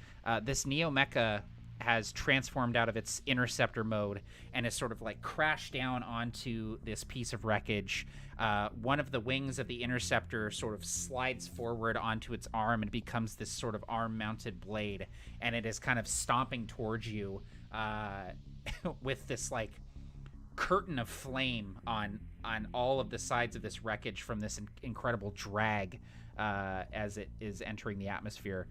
This Neo Mecha has transformed out of its interceptor mode and has sort of like crashed down onto this piece of wreckage. One of the wings of the interceptor sort of slides forward onto its arm and becomes this sort of arm-mounted blade, and it is kind of stomping towards you with this like curtain of flame on all of the sides of this wreckage from this incredible drag as it is entering the atmosphere.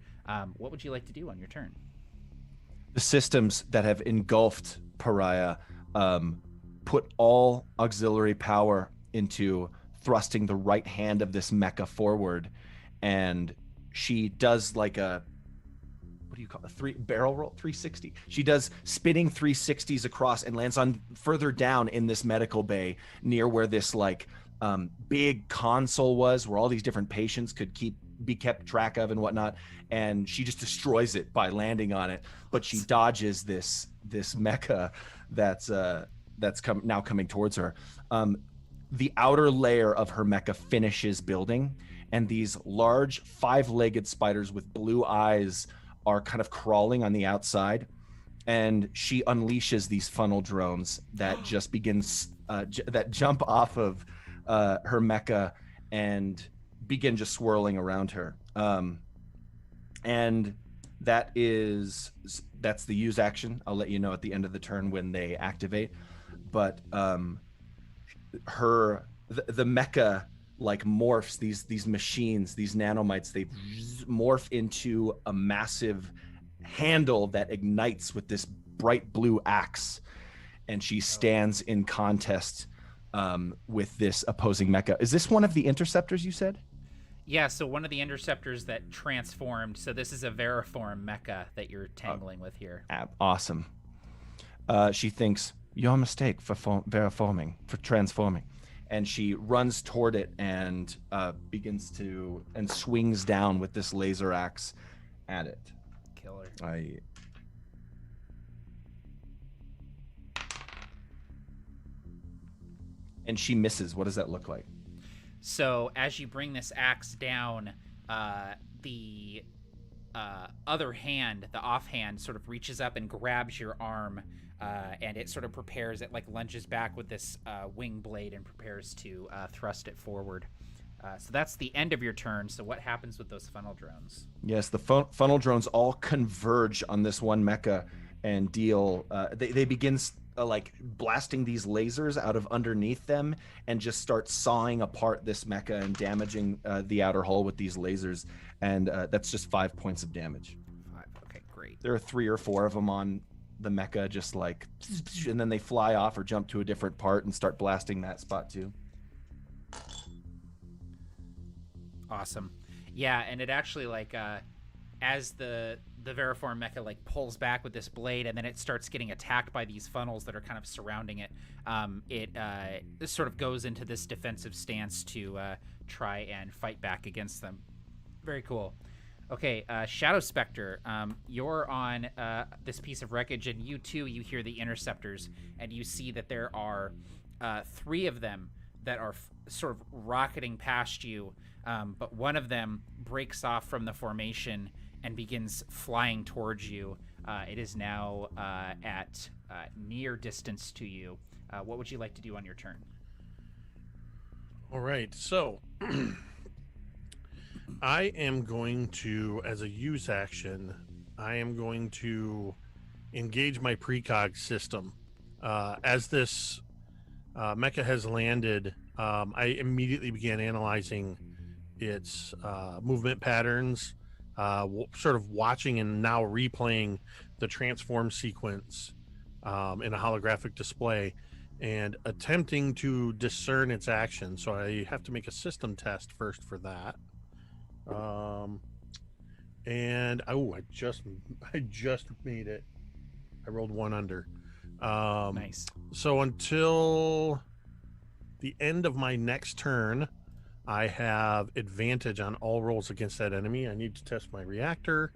What would you like to do on your turn? The systems that have engulfed Pariah put all auxiliary power into thrusting the right hand of this mecha forward, and she does like a what do you call it? Barrel roll 360. She does spinning 360s across and lands on further down in this medical bay near where this like big console was, where all these different patients could be kept track of and whatnot. And she just destroys it by landing on it. But she dodges this mecha that's now coming towards her. The outer layer of her mecha finishes building, and these large 5-legged spiders with blue eyes are kind of crawling on the outside, and she unleashes these funnel drones that just begins that jump off of her mecha and begin just swirling around her. And that's the use action. I'll let you know at the end of the turn when they activate. But the mecha like morphs, these machines, these nanomites, they morph into a massive handle that ignites with this bright blue axe, and she stands in contest with this opposing mecha. Is this one of the interceptors you said? Yeah, so one of the interceptors that transformed. So this is a Veriform mecha that you're tangling with here. Awesome. She thinks, your mistake for transforming. And she runs toward it and begins to and swings down with this laser axe at it. Killer. And she misses. What does that look like? So as you bring this axe down, the other hand, the offhand, sort of reaches up and grabs your arm, and it sort of prepares, it like lunges back with this wing blade and prepares to thrust it forward. So that's the end of your turn. So what happens with those funnel drones? Yes, the funnel drones all converge on this one mecha and deal. They begin like blasting these lasers out of underneath them and just start sawing apart this mecha and damaging the outer hull with these lasers. And that's just 5 points of damage. 5. Okay, great. There are 3 or 4 of them on the mecha, just like, and then they fly off or jump to a different part and start blasting that spot too. Awesome. Yeah, and it actually like as the Veriform mecha like pulls back with this blade, and then it starts getting attacked by these funnels that are kind of surrounding it. This sort of goes into this defensive stance to try and fight back against them. Very cool. Okay, Shadow Spectre, you're on this piece of wreckage, and you hear the interceptors, and you see that there are 3 of them that are sort of rocketing past you, but one of them breaks off from the formation and begins flying towards you. It is now at near distance to you. What would you like to do on your turn? All right, so I am going to, as a use action, I am going to engage my precog system. As this mecha has landed, I immediately began analyzing its movement patterns, sort of watching and now replaying the transform sequence in a holographic display and attempting to discern its action. So I have to make a system test first for that. And I just made it. I rolled 1 under. Nice. So until the end of my next turn, I have advantage on all rolls against that enemy. I need to test my reactor.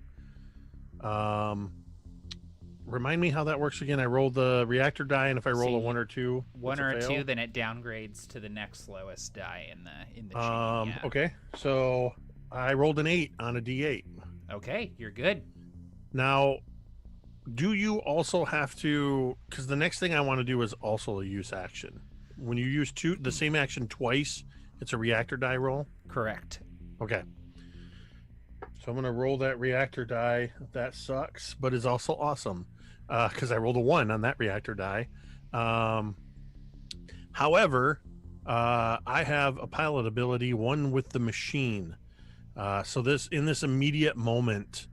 Remind me how that works again. I roll the reactor die, and if I roll a 1 or 2, 1 or 2, then it downgrades to the next lowest die in the chain. Yeah. Okay, so I rolled an 8 on a D8. Okay, you're good. Now, do you also have to? Because the next thing I want to do is also a use action. When you use the same action twice, it's a reactor die roll? Correct. Okay. So I'm going to roll that reactor die. That sucks, but is also awesome because I rolled a 1 on that reactor die. However, I have a pilot ability, 1 with the machine. So in this immediate moment,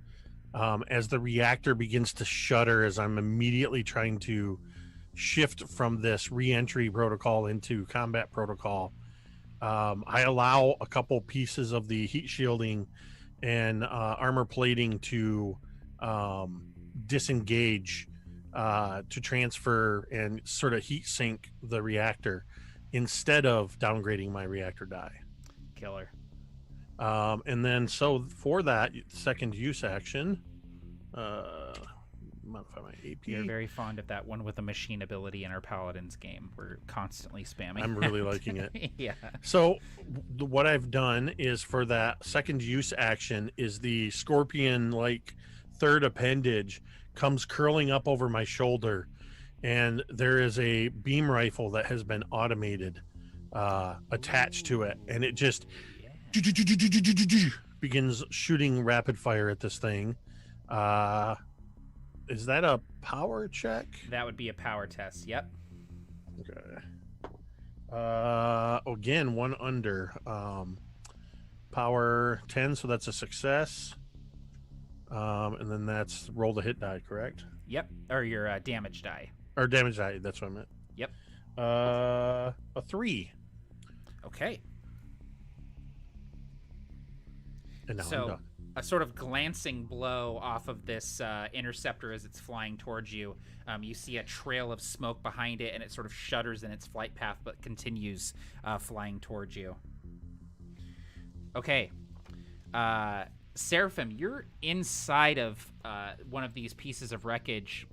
as the reactor begins to shudder, as I'm immediately trying to shift from this re-entry protocol into combat protocol, I allow a couple pieces of the heat shielding and armor plating to disengage to transfer and sort of heat sink the reactor instead of downgrading my reactor die. Killer. And then so for that second use action, modify my AP. You're very fond of that one with a machine ability in our Paladins game. We're constantly spamming. I'm really liking it. Yeah. So what I've done is for that second use action is the scorpion like third appendage comes curling up over my shoulder, and there is a beam rifle that has been automated attached to it, and it just begins shooting rapid fire at this thing. Is that a power check? That would be a power test. Yep. Okay. Again, one under. Power 10, so that's a success. And then that's roll the hit die, correct? Yep. Or your damage die. Or damage die, that's what I meant. Yep. A 3. Okay. And now I'm So done. a sort of glancing blow off of this interceptor as it's flying towards you. You see a trail of smoke behind it, and it sort of shudders in its flight path, but continues flying towards you. Okay. Seraphim, you're inside of one of these pieces of wreckage,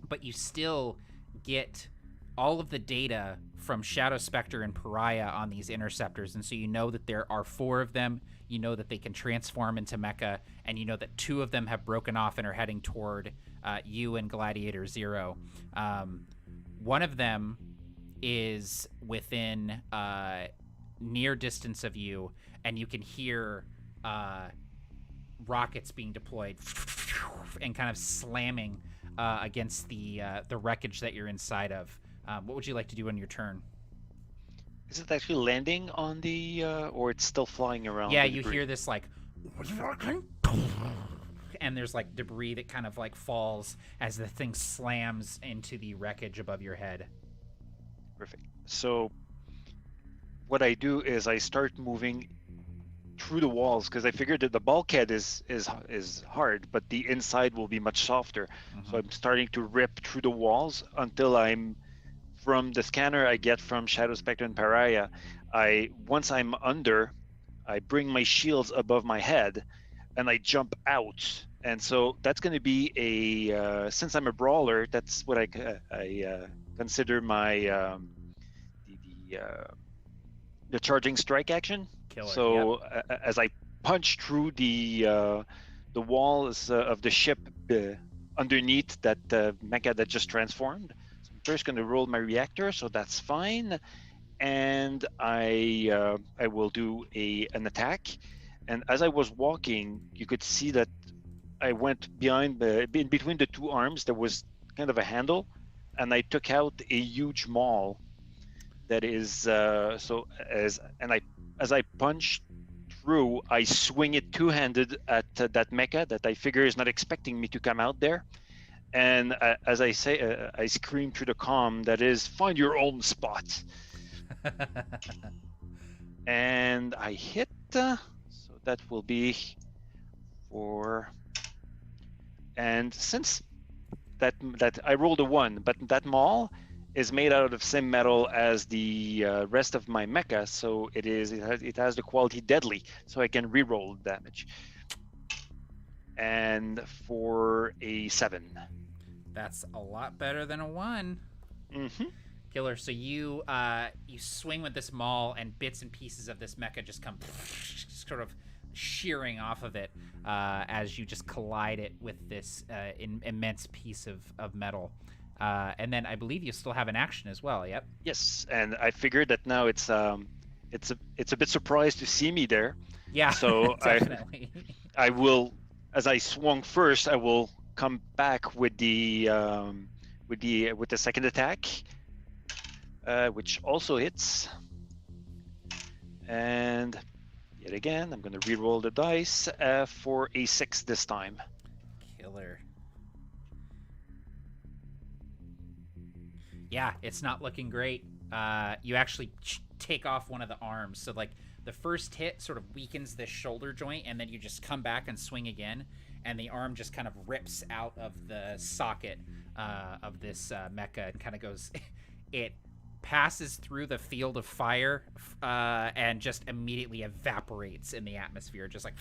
but you still get all of the data from Shadow Spectre and Pariah on these interceptors, and so you know that there are 4 of them. You know that they can transform into Mecha, and you know that 2 of them have broken off and are heading toward you and Gladiator Zero. One of them is within near distance of you, and you can hear rockets being deployed and kind of slamming against the wreckage that you're inside of. What would you like to do on your turn? Is it actually landing on the, or it's still flying around? Yeah, the you debris? hear this like, and there's like debris that kind of like falls as the thing slams into the wreckage above your head. Perfect. So what I do is I start moving through the walls because I figured that the bulkhead is hard, but the inside will be much softer. Mm-hmm. So I'm starting to rip through the walls until I'm from the scanner I get from Shadow Spectre and Pariah. Once I'm under, I bring my shields above my head, and I jump out. And so that's going to be a since I'm a brawler, that's what I consider my the charging strike action. Killer. So Yep. As I punch through the walls of the ship underneath that mecha that just transformed, so I'm first going to roll my reactor, so that's fine, and I will do an attack. And as I was walking, you could see that I went behind in between the 2 arms. There was kind of a handle, and I took out a huge maul. That is as I punch through, I swing it 2-handed at that mecha that I figure is not expecting me to come out there. And as I say, I scream through the comm that is, "Find your own spot." And I hit, so that will be 4. And since that I rolled a 1, but that maul is made out of same metal as the rest of my mecha, so it has the quality deadly, so I can re-roll damage. And for a 7. That's a lot better than a 1. Mm-hmm. Killer. So you swing with this maul, and bits and pieces of this mecha just come sort of shearing off of it as you just collide it with this immense piece of metal. And then I believe you still have an action as well. Yep. Yes, and I figured that now it's a bit surprised to see me there. Yeah. So definitely. I will, as I swung first, I will come back with the second attack, which also hits. And yet again, I'm going to re-roll the dice for a 6 this time. Killer. Yeah, it's not looking great. You actually take off one of the arms. So, like, the first hit sort of weakens this shoulder joint, and then you just come back and swing again. and the arm just kind of rips out of the socket of this mecha and kind of goes. It passes through the field of fire and just immediately evaporates in the atmosphere. Just like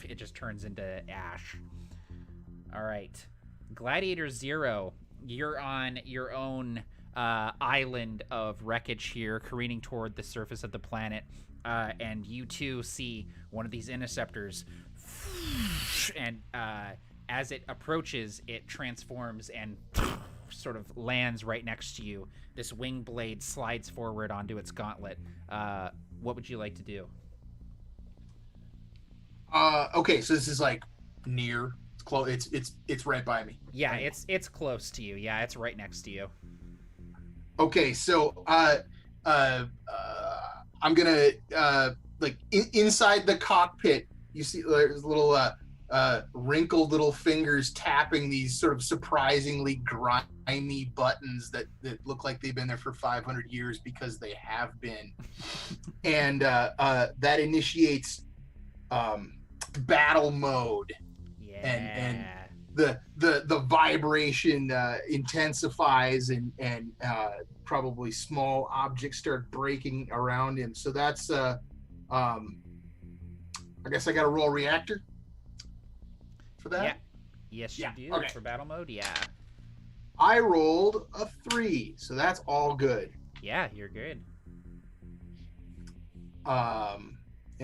it just turns into ash. All right, Gladiator Zero, you're on your own island of wreckage here, careening toward the surface of the planet, and you too see one of these interceptors, and as it approaches, it transforms and sort of lands right next to you. This wing blade slides forward onto its gauntlet. What would you like to do? Okay, so this is like near, it's close. It's right by me. Yeah, it's close to you. Yeah, it's right next to you. Okay, so I'm gonna like inside the cockpit. You see, there's little wrinkled little fingers tapping these sort of surprisingly grimy buttons that look like they've been there for 500 years because they have been, and that initiates battle mode. Yeah. And the vibration intensifies and probably small objects start breaking around him. So that's I guess I got to roll reactor for that. Yeah. Yes, you do. Okay. For battle mode. Yeah. I rolled a 3, so that's all good. Yeah, you're good. And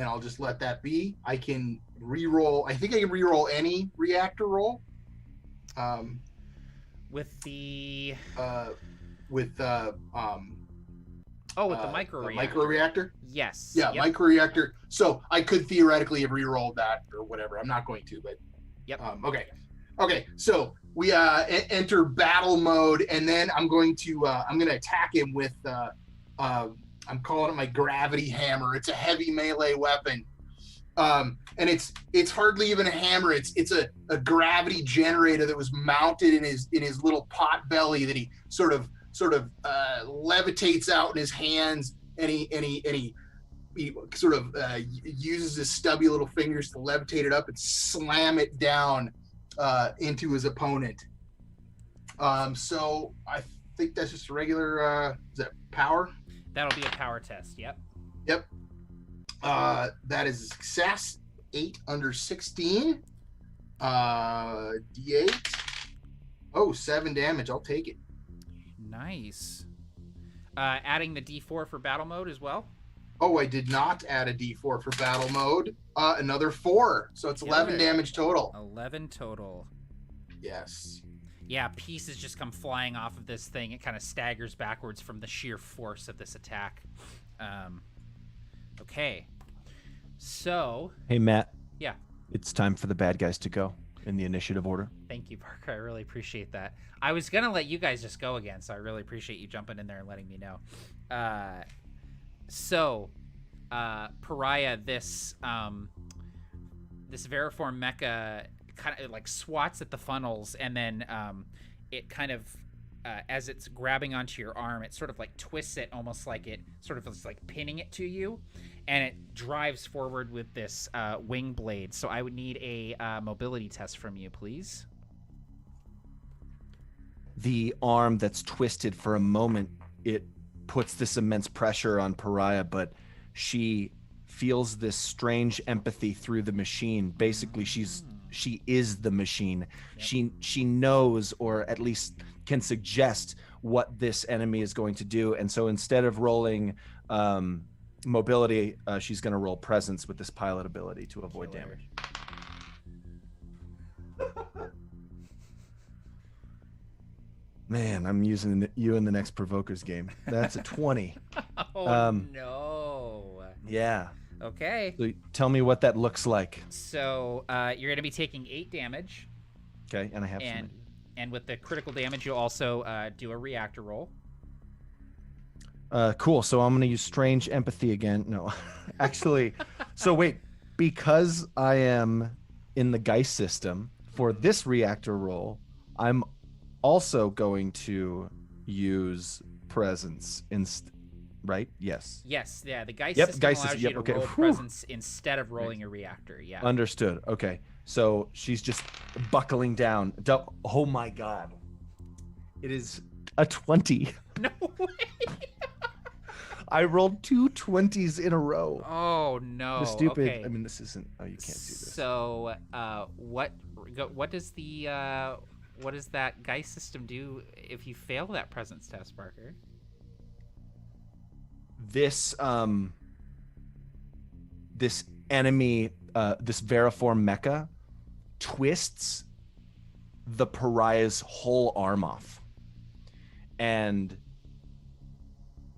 I'll just let that be. I can re-roll. I think I can re-roll any reactor roll. With the With the micro reactor. micro reactor. Yes. Yeah, Yep. micro reactor. So I could theoretically have re-rolled that or whatever. I'm not going to, but Yep. Okay. So we enter battle mode, and then I'm going to attack him with I'm calling it my gravity hammer. It's a heavy melee weapon, and it's hardly even a hammer. It's a gravity generator that was mounted in his little pot belly that he sort of levitates out in his hands, and he sort of uses his stubby little fingers to levitate it up and slam it down into his opponent. So I think that's just a regular is that power? That'll be a power test. Yep. Yep. That is a success. 8 under 16. D8. Oh, 7 damage. I'll take it. Nice. Adding the D4 for battle mode as well. Oh, I did not add a D4 for battle mode. Another 4. So it's 11 Killer. damage total. 11 total. Yes. Yeah, pieces just come flying off of this thing. It kind of staggers backwards from the sheer force of this attack. Okay. So. Hey, Matt. Yeah. It's time for the bad guys to go in the initiative order. Thank you, Parker. I really appreciate that. I was going to let you guys just go again, so I really appreciate you jumping in there and letting me know. Pariah, this Veriform mecha kind of like swats at the funnels, and then it kind of as it's grabbing onto your arm, it sort of like twists it almost like it sort of is like pinning it to you, and it drives forward with this wing blade. So I would need a mobility test from you, please. The arm that's twisted for a moment, it puts this immense pressure on Pariah, but she feels this strange empathy through the machine. Basically, she is the machine. Yep. She knows, or at least can suggest, what this enemy is going to do. And so instead of rolling mobility, she's going to roll presence with this pilot ability to avoid damage. Man, I'm using you in the next Provokers game. That's a 20. No. Yeah. Okay. So tell me what that looks like. So you're going to be taking 8 damage. Okay, and I have and with the critical damage, you'll also do a reactor roll. Cool. So I'm going to use strange empathy again. No, actually. So wait, because I am in the Geist system for this reactor roll, I'm also going to use presence right? Yes. Yes, yeah. The Geist Yep, system Geist allows system, you yep, to okay. roll Whew. presence instead of rolling a reactor. Yeah. Understood. Okay. So she's just buckling down. Oh my God. It is a 20. No way. I rolled 2 20s in a row. Oh no. The stupid. Okay. I mean, this isn't. Oh, you can't do this. So, what does that Geist system do if you fail that presence test, Parker? This this enemy, this Veriform Mecha, twists the pariah's whole arm off, and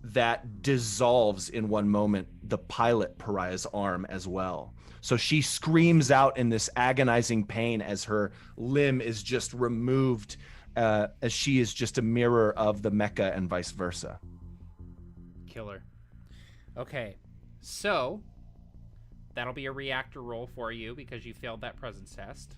that dissolves in one moment the pilot pariah's arm as well. So she screams out in this agonizing pain as her limb is just removed, as she is just a mirror of the Mecha and vice versa. Killer. Okay, so that'll be a reactor roll for you because you failed that presence test.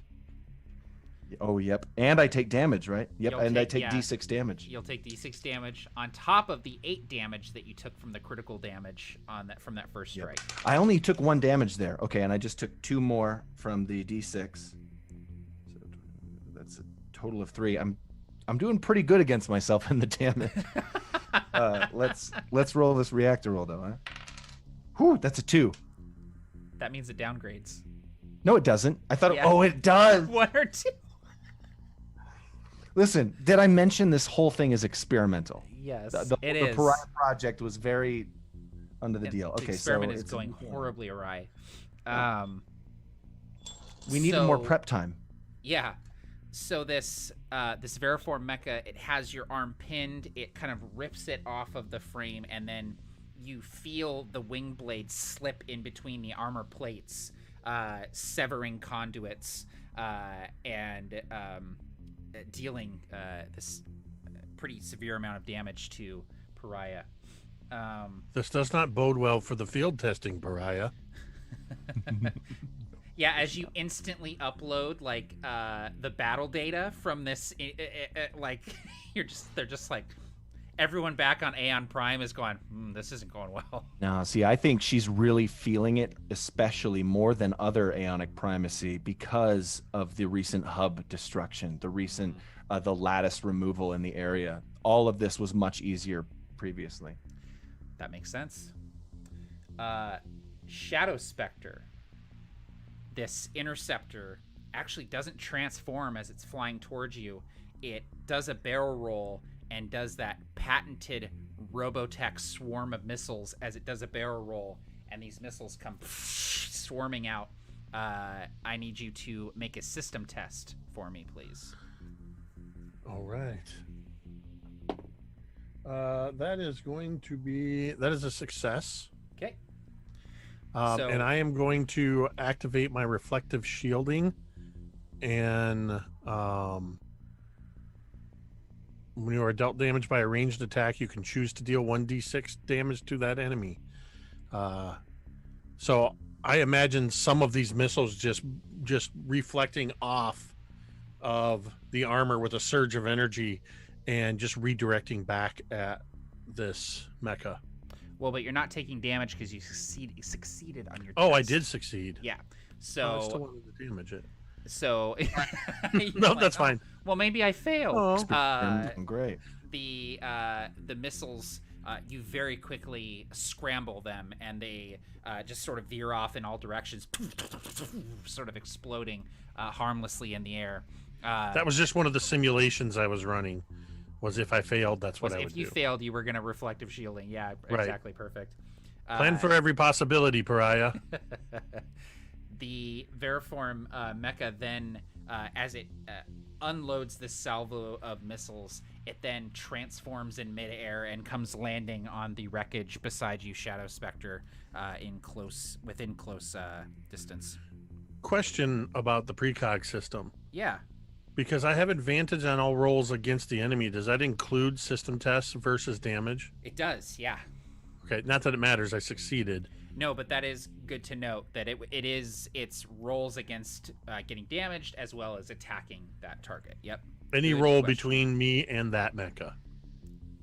Oh, yep. And I take damage, right? Yep. You'll I take- take yeah. D6 damage. You'll take d6 damage on top of the 8 damage that you took from the critical damage on that from that first Yep. strike. I only took 1 damage there. Okay, and I just took 2 more from the D6. So that's a total of 3. I'm doing pretty good against myself in the damage. Let's roll this reactor roll though, huh? Whew, that's a 2. That means it downgrades. No, it doesn't. I thought. Yeah. Oh, it does. 1 or 2. Listen, did I mention this whole thing is experimental? Yes, The it the is. Pariah project was very under the And deal. the Okay, experiment so is it's going a- horribly awry. We needed more so- prep time. Yeah. So this this Veriform Mecha, it has your arm pinned. It kind of rips it off of the frame, and then you feel the wing blades slip in between the armor plates, severing conduits, and dealing this pretty severe amount of damage to Pariah. This does not bode well for the field testing, Pariah. Yeah, as you instantly upload like the battle data from this, like they're just like everyone back on Aeon Prime is going, this isn't going well. No, see, I think she's really feeling it, especially more than other Aeonic primacy, because of the recent hub destruction, the recent the lattice removal in the area. All of this was much easier previously. That makes sense. Shadow Spectre. This interceptor actually doesn't transform as it's flying towards you. It does a barrel roll and does that patented Robotech swarm of missiles as it does a barrel roll, and these missiles come swarming out. I need you to make a system test for me, please. All right. That is a success. Okay. And I am going to activate my reflective shielding, and when you are dealt damage by a ranged attack, you can choose to deal 1d6 damage to that enemy. So I imagine some of these missiles just reflecting off of the armor with a surge of energy and just redirecting back at this mecha. Well, but you're not taking damage because you succeeded on your test. Oh, I did succeed. Yeah. I So still wanted to damage it. So No, that's fine. Well, maybe I failed. Oh. Great. The missiles, you very quickly scramble them, and they just sort of veer off in all directions, sort of exploding harmlessly in the air. That was just one of the simulations I was running. Was if I failed, that's what I would if you do. failed, you were going to reflective shielding. Yeah, Right. exactly, perfect. Plan for every possibility, Pariah. The Veriform Mecha then, as it unloads this salvo of missiles, it then transforms in midair and comes landing on the wreckage beside you, Shadow Spectre, within close distance. Question about the precog system. Yeah. Because I have advantage on all rolls against the enemy. Does that include system tests versus damage? It does, yeah. Okay, not that it matters. I succeeded. No, but that is good to note that it's rolls against getting damaged as well as attacking that target. Yep. Any Good roll question. between me and that mecha.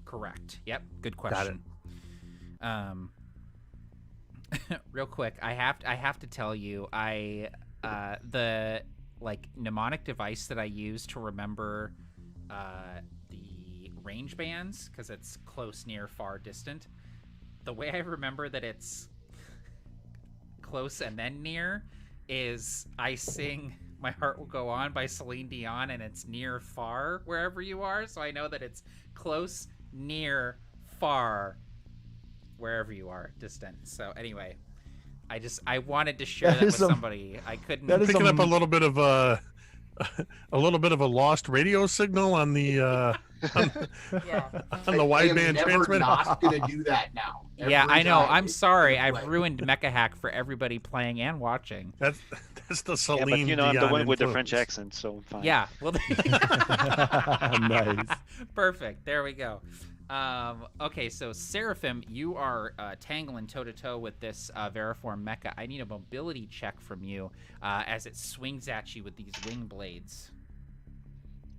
Correct. Yep. Good question. Um, real quick, I have to tell you, the mnemonic device that I use to remember the range bands, because it's close, near, far, distant. The way I remember that it's close and then near is I sing "My Heart Will Go On" by Celine Dion, and it's near, far, wherever you are. So I know that it's close, near, far, wherever you are, distant. So anyway, I wanted to share that with somebody. I couldn't. That is Picking up a little bit of a little bit of a lost radio signal on the on the wideband transmitter. I'm not gonna do that now. Yeah, Every I know. time I'm it's sorry. gonna I've play. ruined Mecha Hack for everybody playing and watching. That's the Yeah, Celine but I'm the Dion one with the influence. French accent, so I'm fine. Yeah. Well. Nice. Perfect. There we go. Okay, so Seraphim, you are tangling toe-to-toe with this Veriform Mecha. I need a mobility check from you as it swings at you with these wing blades.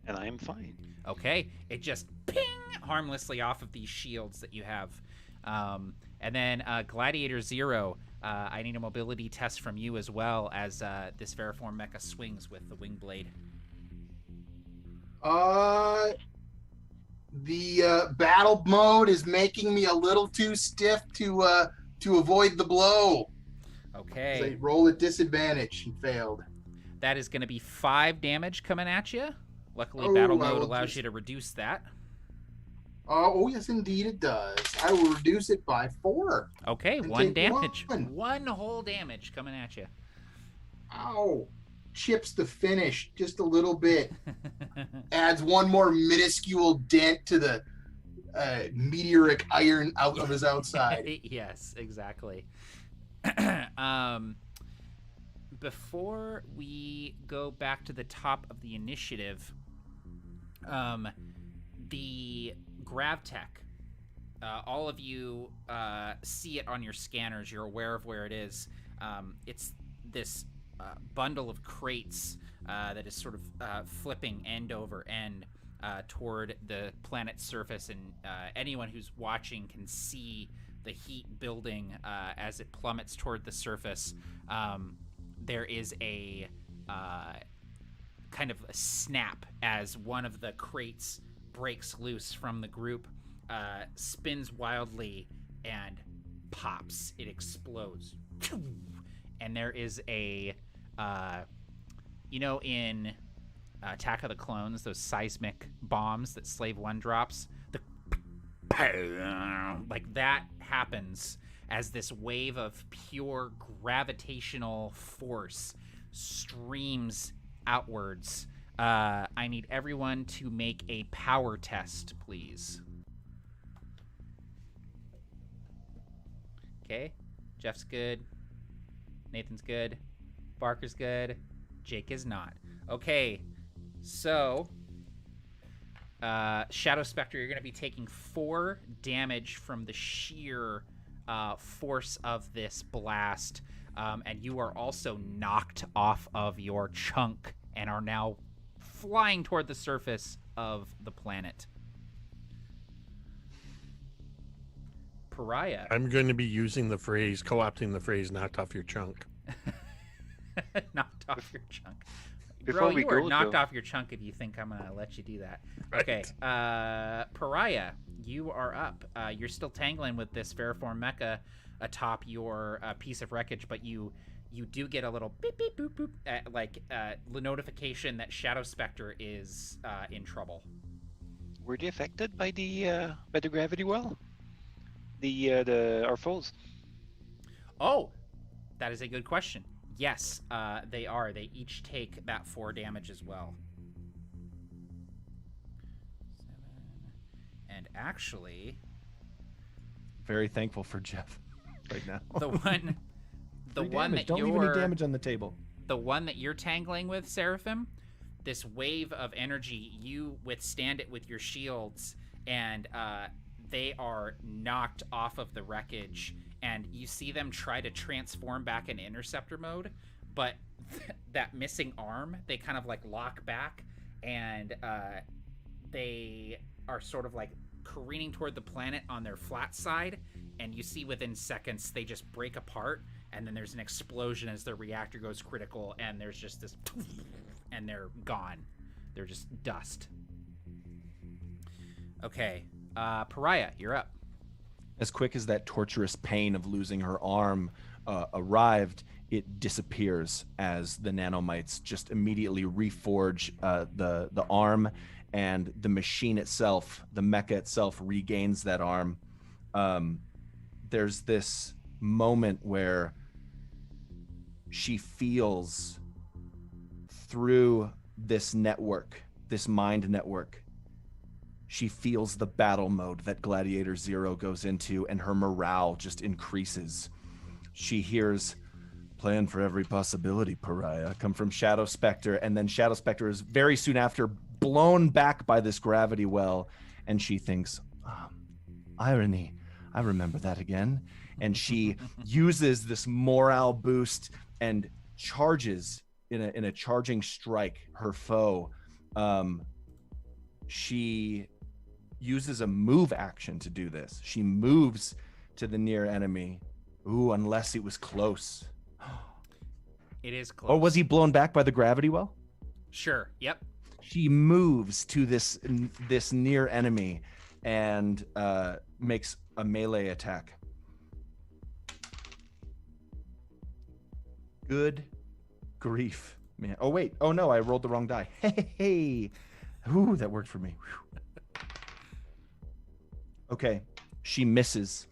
And I am fine. Okay, it just ping harmlessly off of these shields that you have. And then Gladiator Zero, I need a mobility test from you as well as this Veriform Mecha swings with the wing blade. The battle mode is making me a little too stiff to avoid the blow. Okay. I roll at disadvantage and failed. That is going to be 5 damage coming at you. Luckily, Oh, battle I mode will allows just- you to reduce that. Oh, yes, indeed it does. I will reduce it by 4. Okay, And 1 take damage. 1. 1 whole damage coming at you. Ow. Chips the finish just a little bit. Adds one more minuscule dent to the meteoric iron out of his outside. Yes, exactly. Before we go back to the top of the initiative, the Gravtech, all of you see it on your scanners. You're aware of where it is. It's this bundle of crates that is sort of flipping end over end toward the planet's surface, and anyone who's watching can see the heat building as it plummets toward the surface. There is a kind of a snap as one of the crates breaks loose from the group, spins wildly, and pops. It explodes. And there is a, in Attack of the Clones, those seismic bombs that Slave One drops, like that happens as this wave of pure gravitational force streams outwards. I need everyone to make a power test, please. Okay, Jeff's good. Nathan's good. Barker's good. Jake is not. Okay, so Shadow Spectre, you're going to be taking 4 damage from the sheer force of this blast, and you are also knocked off of your chunk and are now flying toward the surface of the planet. Pariah. I'm going to be using the phrase, co-opting the phrase, knocked off your chunk. Knocked off your chunk. Before Bro, we you are go, knocked though- off your chunk if you think I'm going to let you do that. Right. Okay, Pariah, you are up. You're still tangling with this Veriform Mecha atop your piece of wreckage, but you do get a little beep beep boop boop, the notification that Shadow Spectre is in trouble. Were they affected by the gravity well? Our foes. Oh, that is a good question. Yes, they are. They each take that 4 damage as well. 7. And actually, Very thankful for Jeff right now. the one Damage. that Don't leave any damage on the table. the one that you're tangling with, Seraphim, this wave of energy, you withstand it with your shields, and they are knocked off of the wreckage, and you see them try to transform back in interceptor mode, but that missing arm, they kind of like lock back, and they are sort of like careening toward the planet on their flat side, and you see within seconds they just break apart, and then there's an explosion as their reactor goes critical, and there's just this, and they're gone. They're just dust. Okay, Pariah, you're up. As quick as that torturous pain of losing her arm arrived, it disappears as the nanomites just immediately reforge the arm, and the machine itself, the mecha itself, regains that arm. There's this moment where she feels through this network, this mind network, she feels the battle mode that Gladiator Zero goes into, and her morale just increases. She hears, "Plan for every possibility, Pariah," come from Shadow Spectre, and then Shadow Spectre is very soon after blown back by this gravity well, and she thinks, irony, I remember that again. And she uses this morale boost and charges in a charging strike her foe. She uses a move action to do this. She moves to the near enemy. Ooh, unless it was close. It is close. Or was he blown back by the gravity well? Sure. Yep. She moves to this near enemy and makes a melee attack. Good grief, man. Oh, wait. Oh, no, I rolled the wrong die. Hey. Ooh, that worked for me. Whew. Okay. She misses.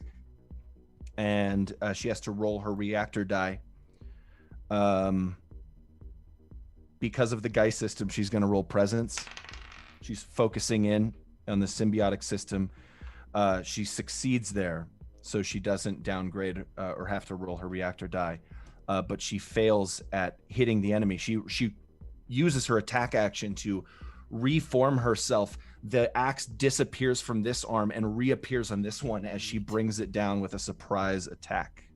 And she has to roll her reactor die. Because of the Geist system, she's going to roll presence. She's focusing in on the symbiotic system. She succeeds there, so she doesn't downgrade or have to roll her reactor die. But she fails at hitting the enemy. She uses her attack action to reform herself. The axe disappears from this arm and reappears on this one as she brings it down with a surprise attack.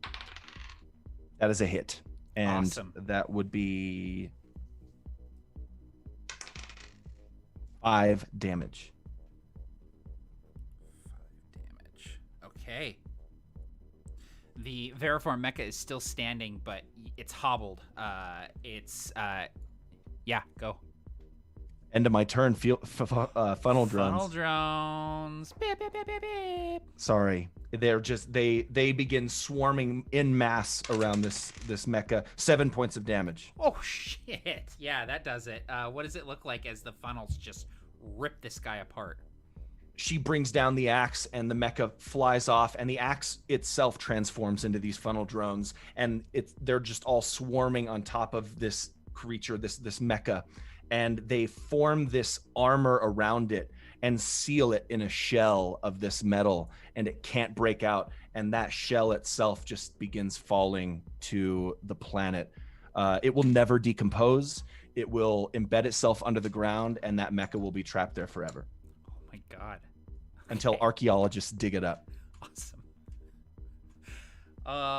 That is a hit. And Awesome. That would be 5 damage. 5 damage. Okay. The Veriform Mecha is still standing, but it's hobbled. Yeah, go. End of my turn. Funnel drones. Funnel drones. Beep, beep, beep, beep, beep. Sorry, they're just they begin swarming in mass around this mecha. 7 points of damage. Oh shit! Yeah, that does it. What does it look like as the funnels just rip this guy apart? She brings down the axe, and the mecha flies off, and the axe itself transforms into these funnel drones, and they're just all swarming on top of this creature, this mecha. And they form this armor around it and seal it in a shell of this metal, and it can't break out. And that shell itself just begins falling to the planet. It will never decompose. It will embed itself under the ground, and that mecha will be trapped there forever. Oh my god. Until archaeologists dig it up. Awesome.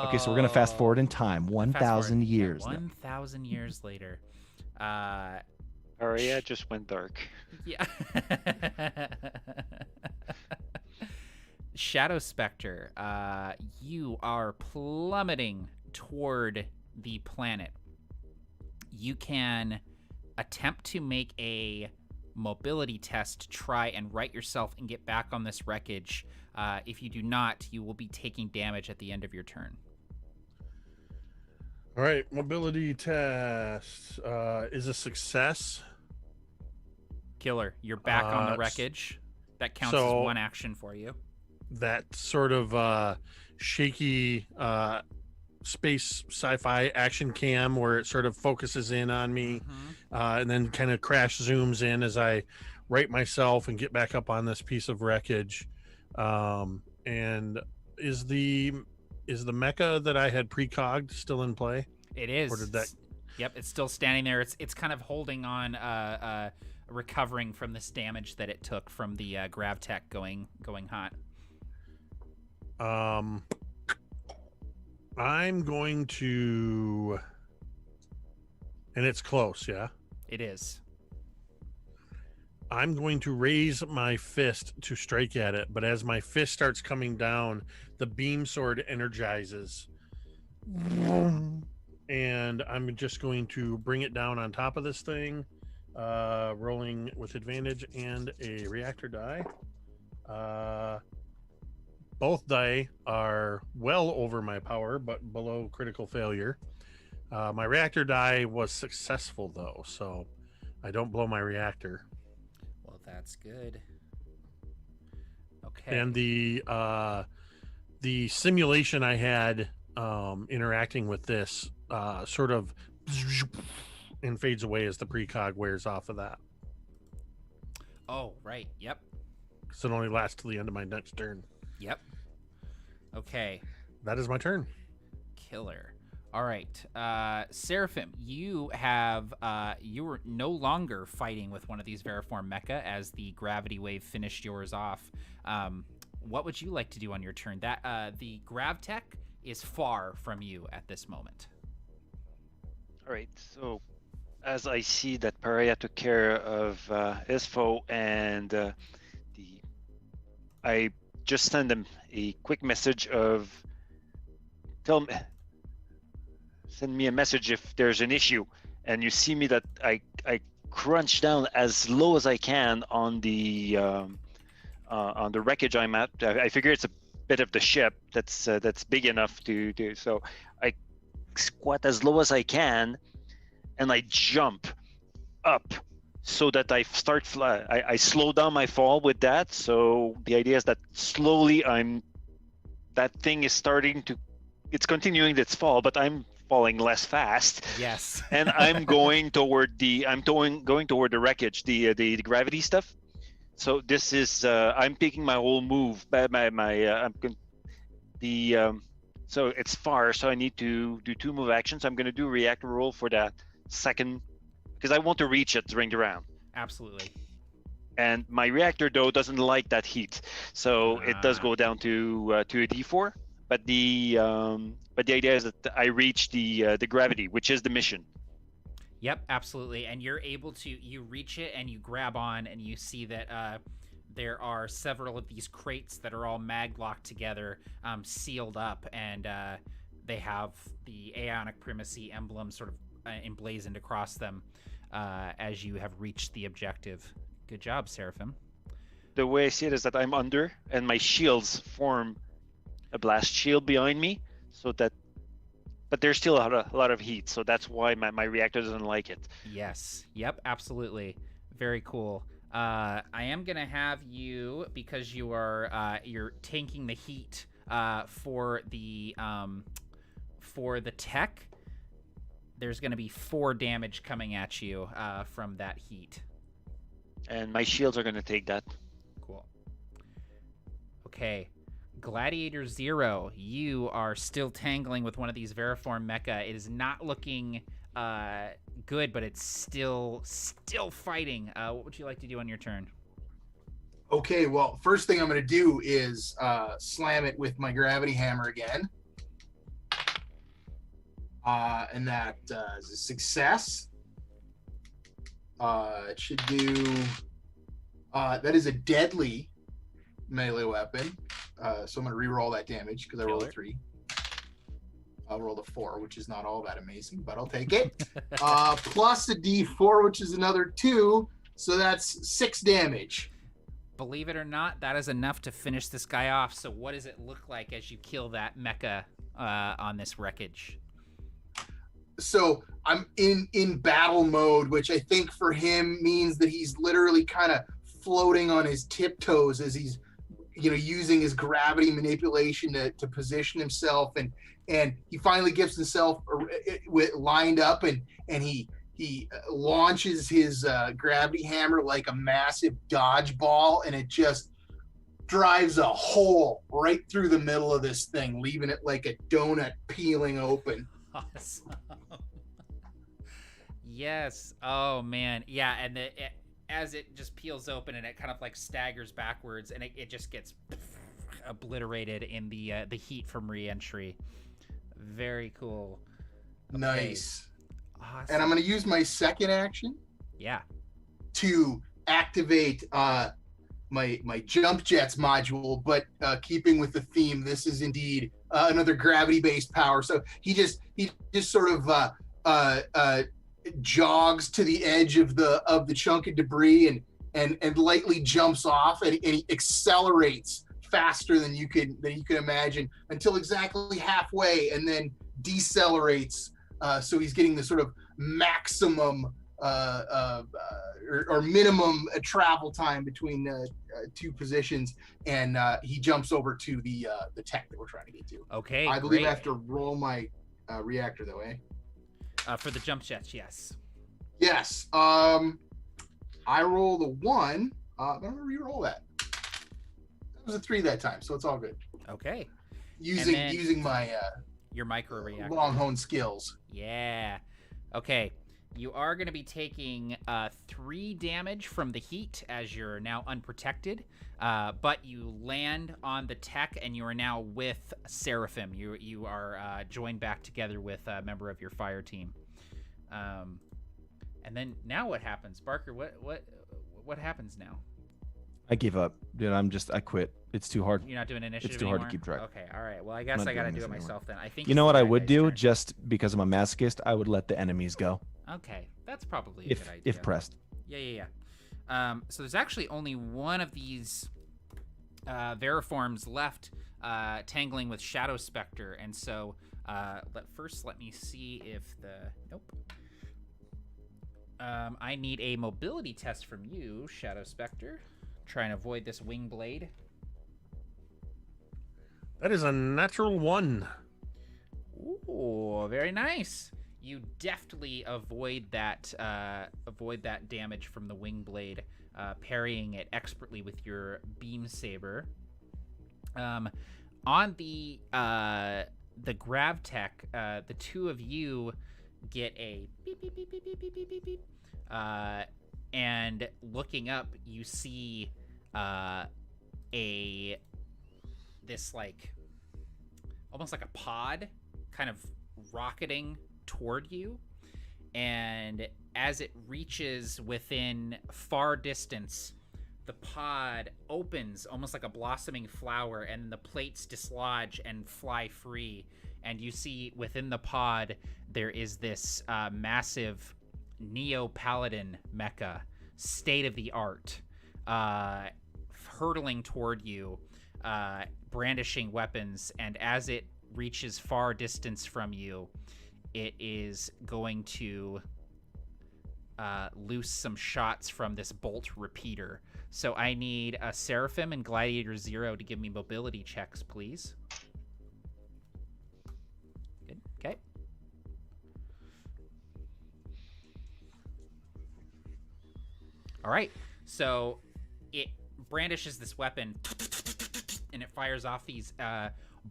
Okay, so we're going to fast forward in time. 1,000 years. 1,000 years later. Aria just went dark. Yeah. Shadow Spectre, you are plummeting toward the planet. You can attempt to make a mobility test to try and right yourself and get back on this wreckage. If you do not, you will be taking damage at the end of your turn. All right, mobility test is a success. Killer, you're back on the wreckage. That counts as one action for you. That sort of shaky space sci-fi action cam where it sort of focuses in on me, and then kind of crash zooms in as I right myself and get back up on this piece of wreckage. And is the mecha that I had precogged still in play? It is. Or did that... Yep, it's still standing there. It's kind of holding on, recovering from this damage that it took from the Gravtech going hot. I'm going to, and it's close, yeah? It is. I'm going to raise my fist to strike at it, but as my fist starts coming down, the beam sword energizes. And I'm just going to bring it down on top of this thing, rolling with advantage and a reactor die. Both die are well over my power, but below critical failure. My reactor die was successful, though, so I don't blow my reactor. Well, that's good. Okay. And the simulation I had interacting with this sort of and fades away as the precog wears off of that. Oh, right. Yep. So it only lasts till the end of my next turn. Yep. Okay. That is my turn. Killer. All right, Seraphim, you were no longer fighting with one of these Veriform Mecha as the gravity wave finished yours off. What would you like to do on your turn? That the Gravtech is far from you at this moment. All right, so as I see that Pariah took care of his foe, and I just send him a quick message of send me a message if there's an issue, and you see me that I crunch down as low as I can on the wreckage I'm at. I figure it's a bit of the ship that's big enough to do. So I squat as low as I can, and I jump up so that I start fly. I slow down my fall with that. So the idea is that slowly that thing is starting to, it's continuing its fall, but I'm falling less fast. Yes. And I'm going toward going toward the wreckage, the gravity stuff. So this is I'm taking my whole move. So it's far, so I need to do 2 move actions. I'm going to do a reactor roll for that second, because I want to reach it during the round. Absolutely. And my reactor though doesn't like that heat, so it does go down to a D4. But the idea is that I reach the gravity, which is the mission. Yep, absolutely. And you're able to, you reach it and you grab on, and you see that there are several of these crates that are all mag-locked together, sealed up, and they have the Aeonic Primacy emblem sort of emblazoned across them as you have reached the objective. Good job, Seraphim. The way I see it is that I'm under, and my shields form a blast shield behind me, so that, but there's still a lot of heat, so that's why my reactor doesn't like it. Yes. Yep, absolutely. Very cool. I am gonna have you, because you are you're tanking the heat for the tech. There's gonna be 4 damage coming at you from that heat. And my shields are gonna take that. Cool. Okay. Gladiator 0, you are still tangling with one of these Veriform Mecha. It is not looking good, but it's still fighting. What would you like to do on your turn? Okay, well, first thing I'm going to do is slam it with my gravity hammer again. And that is a success. It should do... that is a deadly melee weapon. So I'm going to re-roll that damage because I rolled a 3. I'll roll a 4, which is not all that amazing, but I'll take it. Plus a D4, which is another 2. So that's 6 damage. Believe it or not, that is enough to finish this guy off. So what does it look like as you kill that mecha on this wreckage? So I'm in battle mode, which I think for him means that he's literally kind of floating on his tiptoes as he's, using his gravity manipulation to position himself, and he finally gets himself lined up, and he launches his gravity hammer like a massive dodgeball, and it just drives a hole right through the middle of this thing, leaving it like a donut peeling open. Awesome. Yes. Oh man. Yeah. And as it just peels open and it kind of like staggers backwards, and it just gets obliterated in the heat from re-entry. Very cool. Okay. Nice. Awesome. And I'm going to use my second action. Yeah. To activate my jump jets module, but keeping with the theme, this is indeed another gravity-based power. So he just sort of jogs to the edge of the chunk of debris and lightly jumps off, and he accelerates faster than you can imagine until exactly halfway, and then decelerates. So he's getting the sort of maximum or minimum travel time between two positions, and he jumps over to the tech that we're trying to get to. Okay, I believe great. I have to roll my reactor though, eh? For the jump jets, yes. Yes. I roll the 1. I'm gonna re-roll that. It was a 3 that time, so it's all good. Okay. Using my your micro reactor. Longhorn skills. Yeah. Okay. You are going to be taking 3 damage from the heat as you're now unprotected, but you land on the tech and you are now with Seraphim. You are joined back together with a member of your fire team. And then now what happens, Barker? What happens now? I give up, dude. I quit. It's too hard. You're not doing initiative It's too hard to anymore? keep track. Okay, all right. Well, I guess not I got to doing do this it anymore. myself then. I think. You it's know the what I bad would guy's do, turn. just because I'm a masochist? I would let the enemies go Okay, that's probably a if good idea. if pressed. Yeah. So there's actually only one of these Veriforms left, tangling with Shadow Spectre, and so let me see if nope. I need a mobility test from you, Shadow Spectre. Try and avoid this wing blade. That is a natural 1. Ooh, very nice. You deftly avoid that damage from the wing blade, parrying it expertly with your beam saber. On the Gravtech, the two of you get a beep beep beep beep beep beep beep beep beep. And looking up, you see this like almost like a pod kind of rocketing toward you, and as it reaches within far distance, the pod opens almost like a blossoming flower, and the plates dislodge and fly free, and you see within the pod there is this massive Neo-Paladin mecha, state-of-the-art, hurtling toward you, brandishing weapons, and as it reaches far distance from you, it is going to loose some shots from this bolt repeater. So I need a Seraphim and Gladiator 0 to give me mobility checks, please. Good. Okay. All right. So it brandishes this weapon, and it fires off these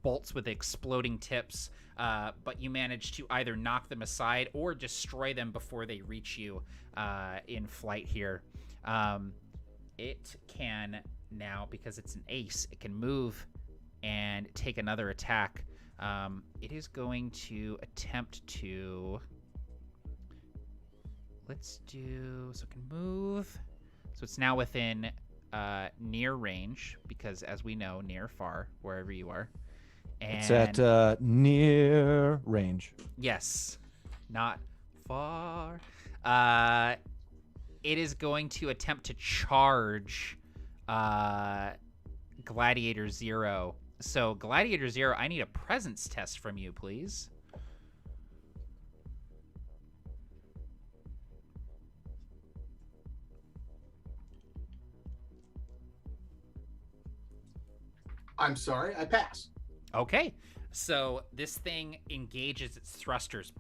bolts with exploding tips, but you manage to either knock them aside or destroy them before they reach you in flight here. It can now, because it's an ace, it can move and take another attack. It is going to attempt to... Let's do... So it can move. So it's now within near range, because as we know, near, far, wherever you are. And It's at near range. yes, not far. It is going to attempt to charge Gladiator 0. So Gladiator 0, I need a presence test from you, please. I'm sorry, I pass. Okay, so this thing engages its thrusters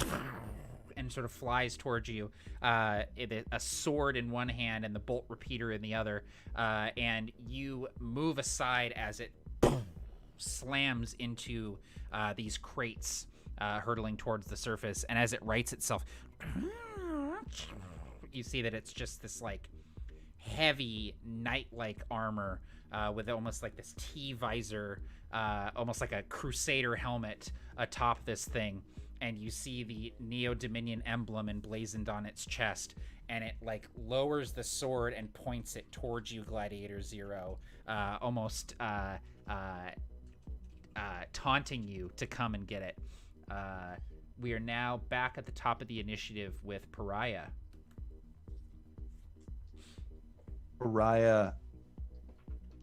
and sort of flies towards you, a sword in one hand and the bolt repeater in the other, and you move aside as it slams into these crates hurtling towards the surface, and as it rights itself, you see that it's just this like heavy knight-like armor with almost like this T-visor, almost like a crusader helmet atop this thing. and you see the Neo Dominion emblem emblazoned on its chest, and it like lowers the sword and points it towards you, Gladiator Zero, almost taunting you to come and get it. We are now back at the top of the initiative with Pariah. Pariah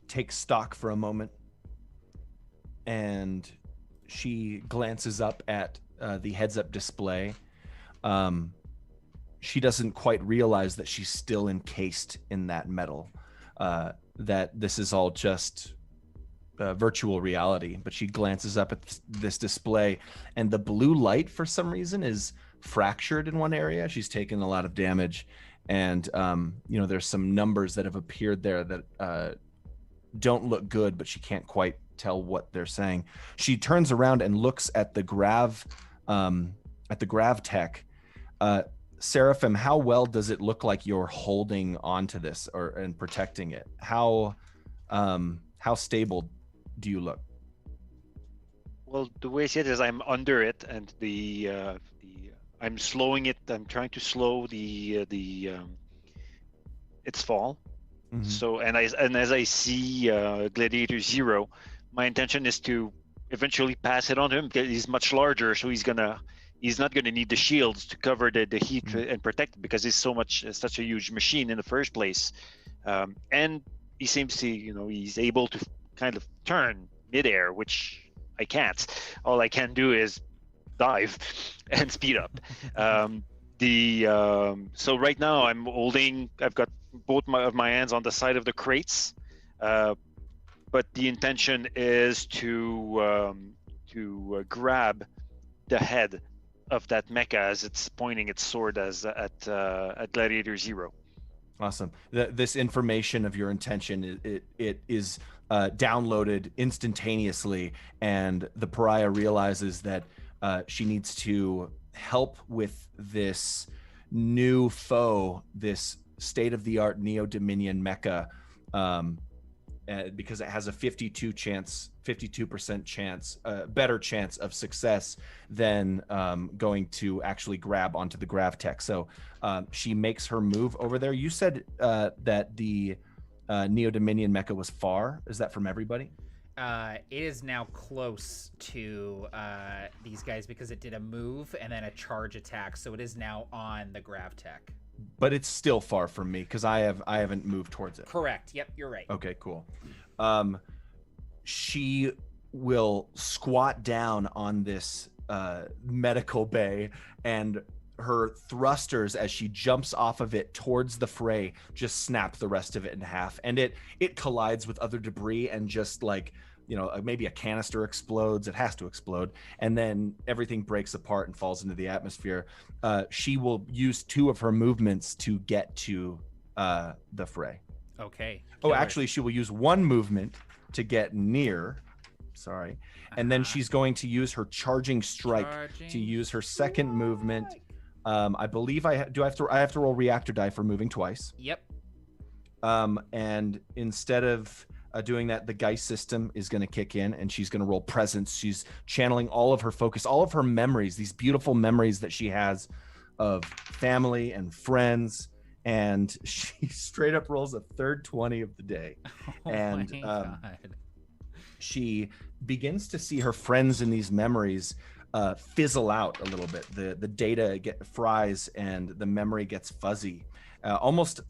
takes stock for a moment, and she glances up at the heads-up display. She doesn't quite realize that she's still encased in that metal, that this is all just virtual reality. But she glances up at this display, and the blue light, for some reason, is fractured in one area. She's taken a lot of damage, and there's some numbers that have appeared there that don't look good, but she can't quite tell what they're saying. She turns around and looks at the grav tech. Seraphim, how well does it look like you're holding onto this and protecting it? How stable do you look? Well, the way I see it is I'm under it, and I'm slowing it. I'm trying to slow its fall. Mhm. So, and as I see Gladiator Zero, my intention is to eventually pass it on to him because he's much larger. So he's not gonna need the shields to cover the heat and protect it, because he's such a huge machine in the first place. And he seems to, he's able to kind of turn midair, which I can't. All I can do is dive and speed up. So right now I've got both of my hands on the side of the crates, but the intention is to grab the head of that mecha as it's pointing its sword at Gladiator Zero. Awesome. This information of your intention, it is downloaded instantaneously, and the Pariah realizes that she needs to help with this new foe, this state-of-the-art Neo Dominion mecha, because it has a 52% chance, better chance of success than going to actually grab onto the grav tech. So she makes her move over there. You said that the Neo Dominion mecha was far. Is that from everybody? It is now close to these guys because it did a move and then a charge attack, so it is now on the grav tech. But it's still far from me because I haven't moved towards it. Correct. Yep, you're right. Okay, cool. She will squat down on this medical bay, and her thrusters, as she jumps off of it towards the fray, just snap the rest of it in half, and it collides with other debris, and just like, maybe a canister explodes. It has to explode, and then everything breaks apart and falls into the atmosphere. She will use 2 of her movements to get to the fray. Okay. Oh, actually, she will use 1 movement to get near. Sorry. And then she's going to use her charging strike to use her second movement. I believe I have to roll reactor die for moving twice. Yep. And instead of doing that, the Geist system is going to kick in, and she's going to roll presence. She's channeling all of her focus, all of her memories, these beautiful memories that she has of family and friends. And she straight up rolls a third 20 of the day. Oh and my God. She begins to see her friends in these memories fizzle out a little bit. The data fries and the memory gets fuzzy, almost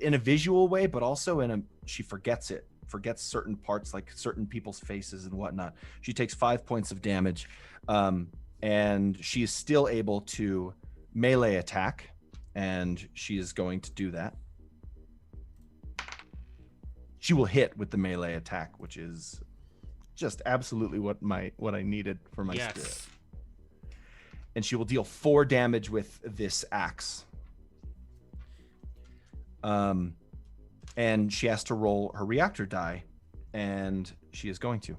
in a visual way, but also she forgets certain parts, like certain people's faces and whatnot. She takes 5 points of damage, and she is still able to melee attack, and she is going to do that. She will hit with the melee attack, which is just absolutely what I needed for my spirit. And she will deal 4 damage with this axe. And she has to roll her reactor die, and she is going to.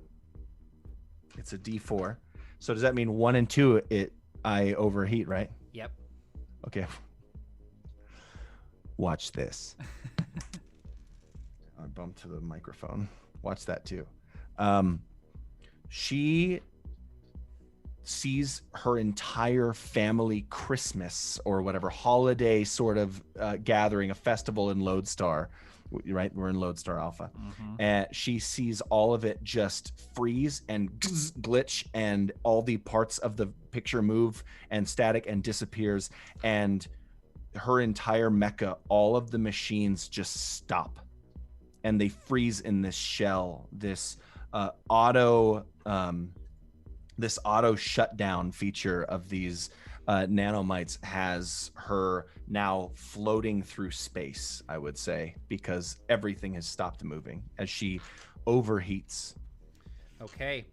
It's a D4. So does that mean 1 and 2 I overheat, right? Yep. Okay. Watch this. I bumped to the microphone. Watch that too. She sees her entire family Christmas or whatever holiday sort of gathering, a festival in Lodestar, right? We're in Lodestar Alpha. And she sees all of it just freeze and glitch, and all the parts of the picture move and static and disappears, and her entire mecha, all of the machines just stop and they freeze in this shell, this auto shutdown feature of these nanomites has her now floating through space, I would say, because everything has stopped moving as she overheats. Okay,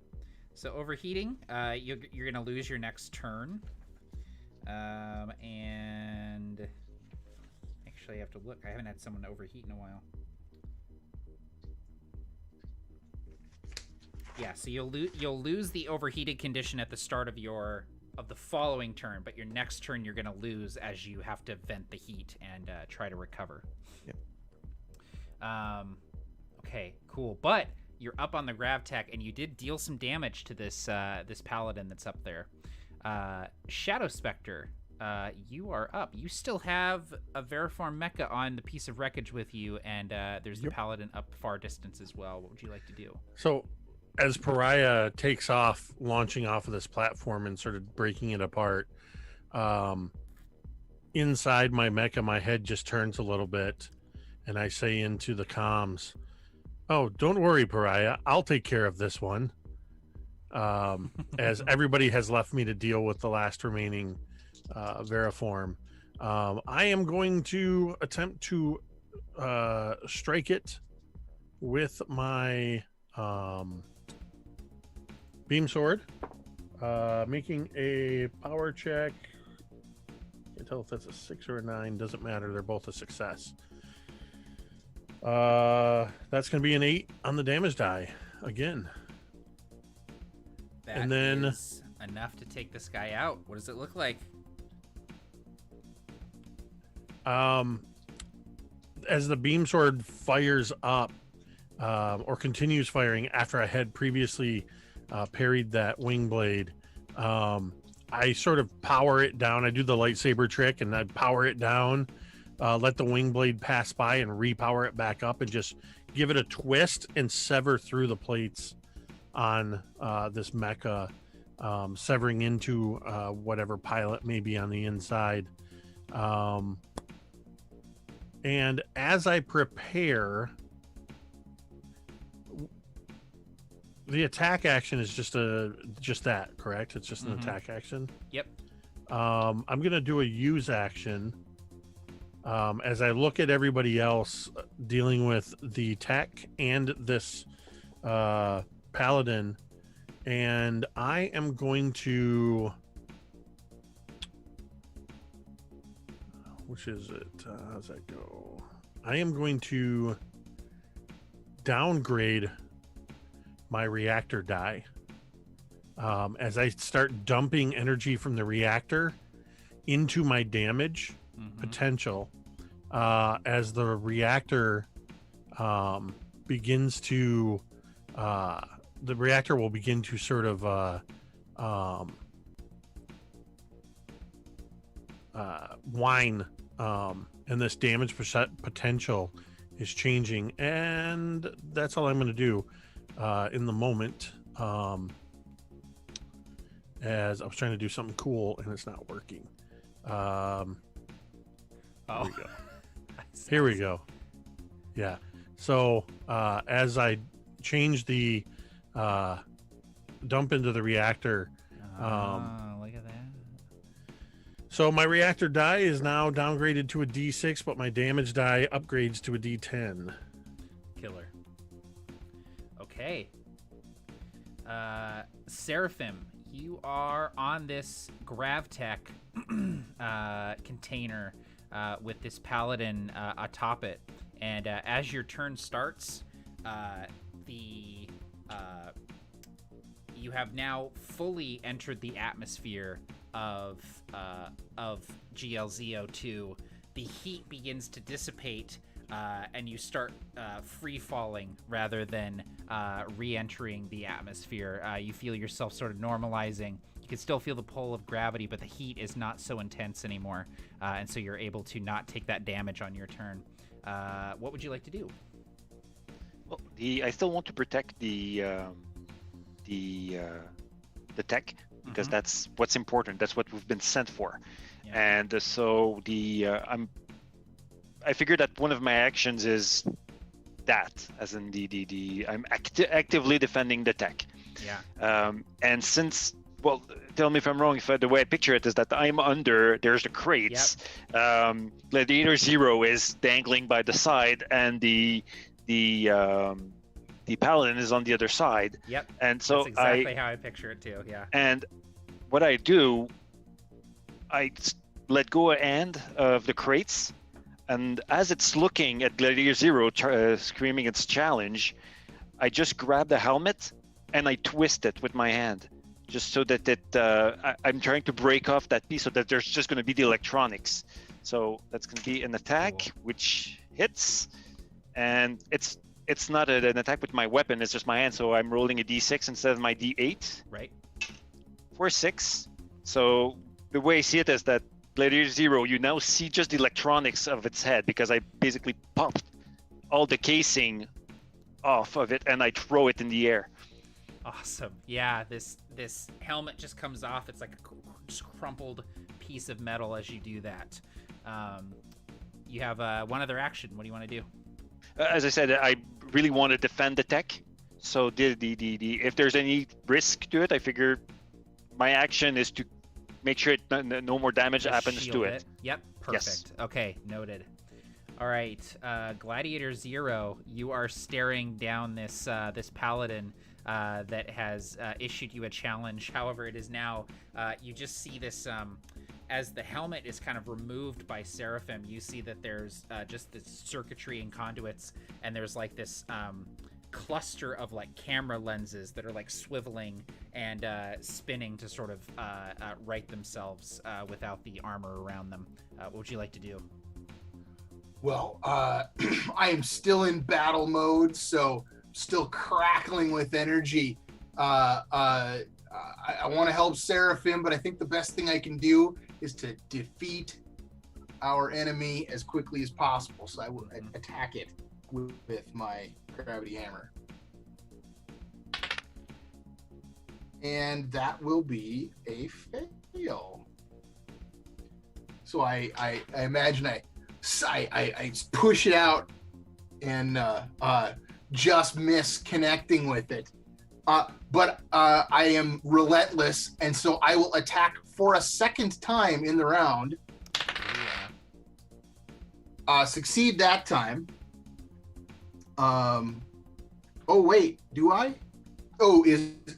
so overheating, you're gonna lose your next turn, and actually I have to look. I haven't had someone overheat in a while. Yeah, so you'll lose the overheated condition at the start of the following turn, but your next turn you're gonna lose as you have to vent the heat and try to recover. Yep. Okay, cool. But you're up on the grav tech, and you did deal some damage to this this paladin that's up there. Shadow Spectre, you are up. You still have a Veriform Mecha on the piece of wreckage with you, and there's the paladin up far distance as well. What would you like to do? So, as Pariah takes off, launching off of this platform and sort of breaking it apart, inside my mecha, my head just turns a little bit, and I say into the comms, "Oh, don't worry, Pariah. I'll take care of this one." As everybody has left me to deal with the last remaining Veriform, I am going to attempt to strike it with my beam sword, making a power check. Can't tell if that's a 6 or a 9. Doesn't matter. They're both a success. That's going to be an 8 on the damage die again. That and then is enough to take this guy out. What does it look like? As the beam sword fires up, or continues firing after I had previously parried that wing blade, I sort of power it down. I do the lightsaber trick and I power it down, let the wing blade pass by and repower it back up, and just give it a twist and sever through the plates on this mecha, severing into whatever pilot may be on the inside. And as I prepare, the attack action is just that, correct? It's just an attack action. Yep. I'm gonna do a use action as I look at everybody else dealing with the tech and this paladin, and I am going to, which is it? How's that go? I am going to downgrade my reactor die as I start dumping energy from the reactor into my damage potential, as the reactor begins to the reactor will begin to sort of whine, and this damage potential is changing, and that's all I'm going to do in the moment, as I was trying to do something cool and it's not working. Here we go. Here we go. Yeah. So as I change the dump into the reactor, look at that. so my reactor die is now downgraded to a D6, but my damage die upgrades to a D10. Killer. Okay. Seraphim, you are on this Gravtech container with this paladin atop it, and as your turn starts, you have now fully entered the atmosphere of GLZO2. The heat begins to dissipate, and you start free falling rather than re-entering the atmosphere. You feel yourself sort of normalizing. You can still feel the pull of gravity, but the heat is not so intense anymore, and so you're able to not take that damage on your turn. What would you like to do? Well, I still want to protect the tech because that's what's important. That's what we've been sent for. Yeah. And so I figured that one of my actions is that, as in I'm actively defending the tech. Yeah. And since, well, tell me if I'm wrong. If the way I picture it is that I'm under, there's the crates. Yep. Gladiator Zero is dangling by the side, and the paladin is on the other side. Yep. And so that's exactly how I picture it too. Yeah. And what I do, I let go of the crates, and as it's looking at Gladiator Zero screaming its challenge, I just grab the helmet and I twist it with my hand, just so that I'm trying to break off that piece so that there's just going to be the electronics. So that's going to be an attack, which hits, and it's not an attack with my weapon, it's just my hand, so I'm rolling a d6 instead of my d8. Right. For 6. So the way I see it is that Gladiator Zero, you now see just the electronics of its head, because I basically popped all the casing off of it and I throw it in the air. Awesome. Yeah, this helmet just comes off. It's like a crumpled piece of metal as you do that. You have one other action. What do you want to do? As I said, I really want to defend the tech. So if there's any risk to it, I figure my action is to make sure no more damage happens to it. Yep, perfect. Yes. Okay, noted. All right, Gladiator Zero, you are staring down this paladin that has issued you a challenge. However, it is now, you just see this, as the helmet is kind of removed by Seraphim, you see that there's just this circuitry and conduits, and there's like this cluster of like camera lenses that are like swiveling and spinning to sort of right themselves without the armor around them. What would you like to do? Well, I am still in battle mode, so still crackling with energy. I want to help Seraphim, but I think the best thing I can do is to defeat our enemy as quickly as possible. So I will attack it with my gravity hammer. And that will be a fail. So I imagine I push it out and just miss connecting with it. But I am relentless, and so I will attack for a second time in the round. Succeed that time. Oh wait, do I? Oh,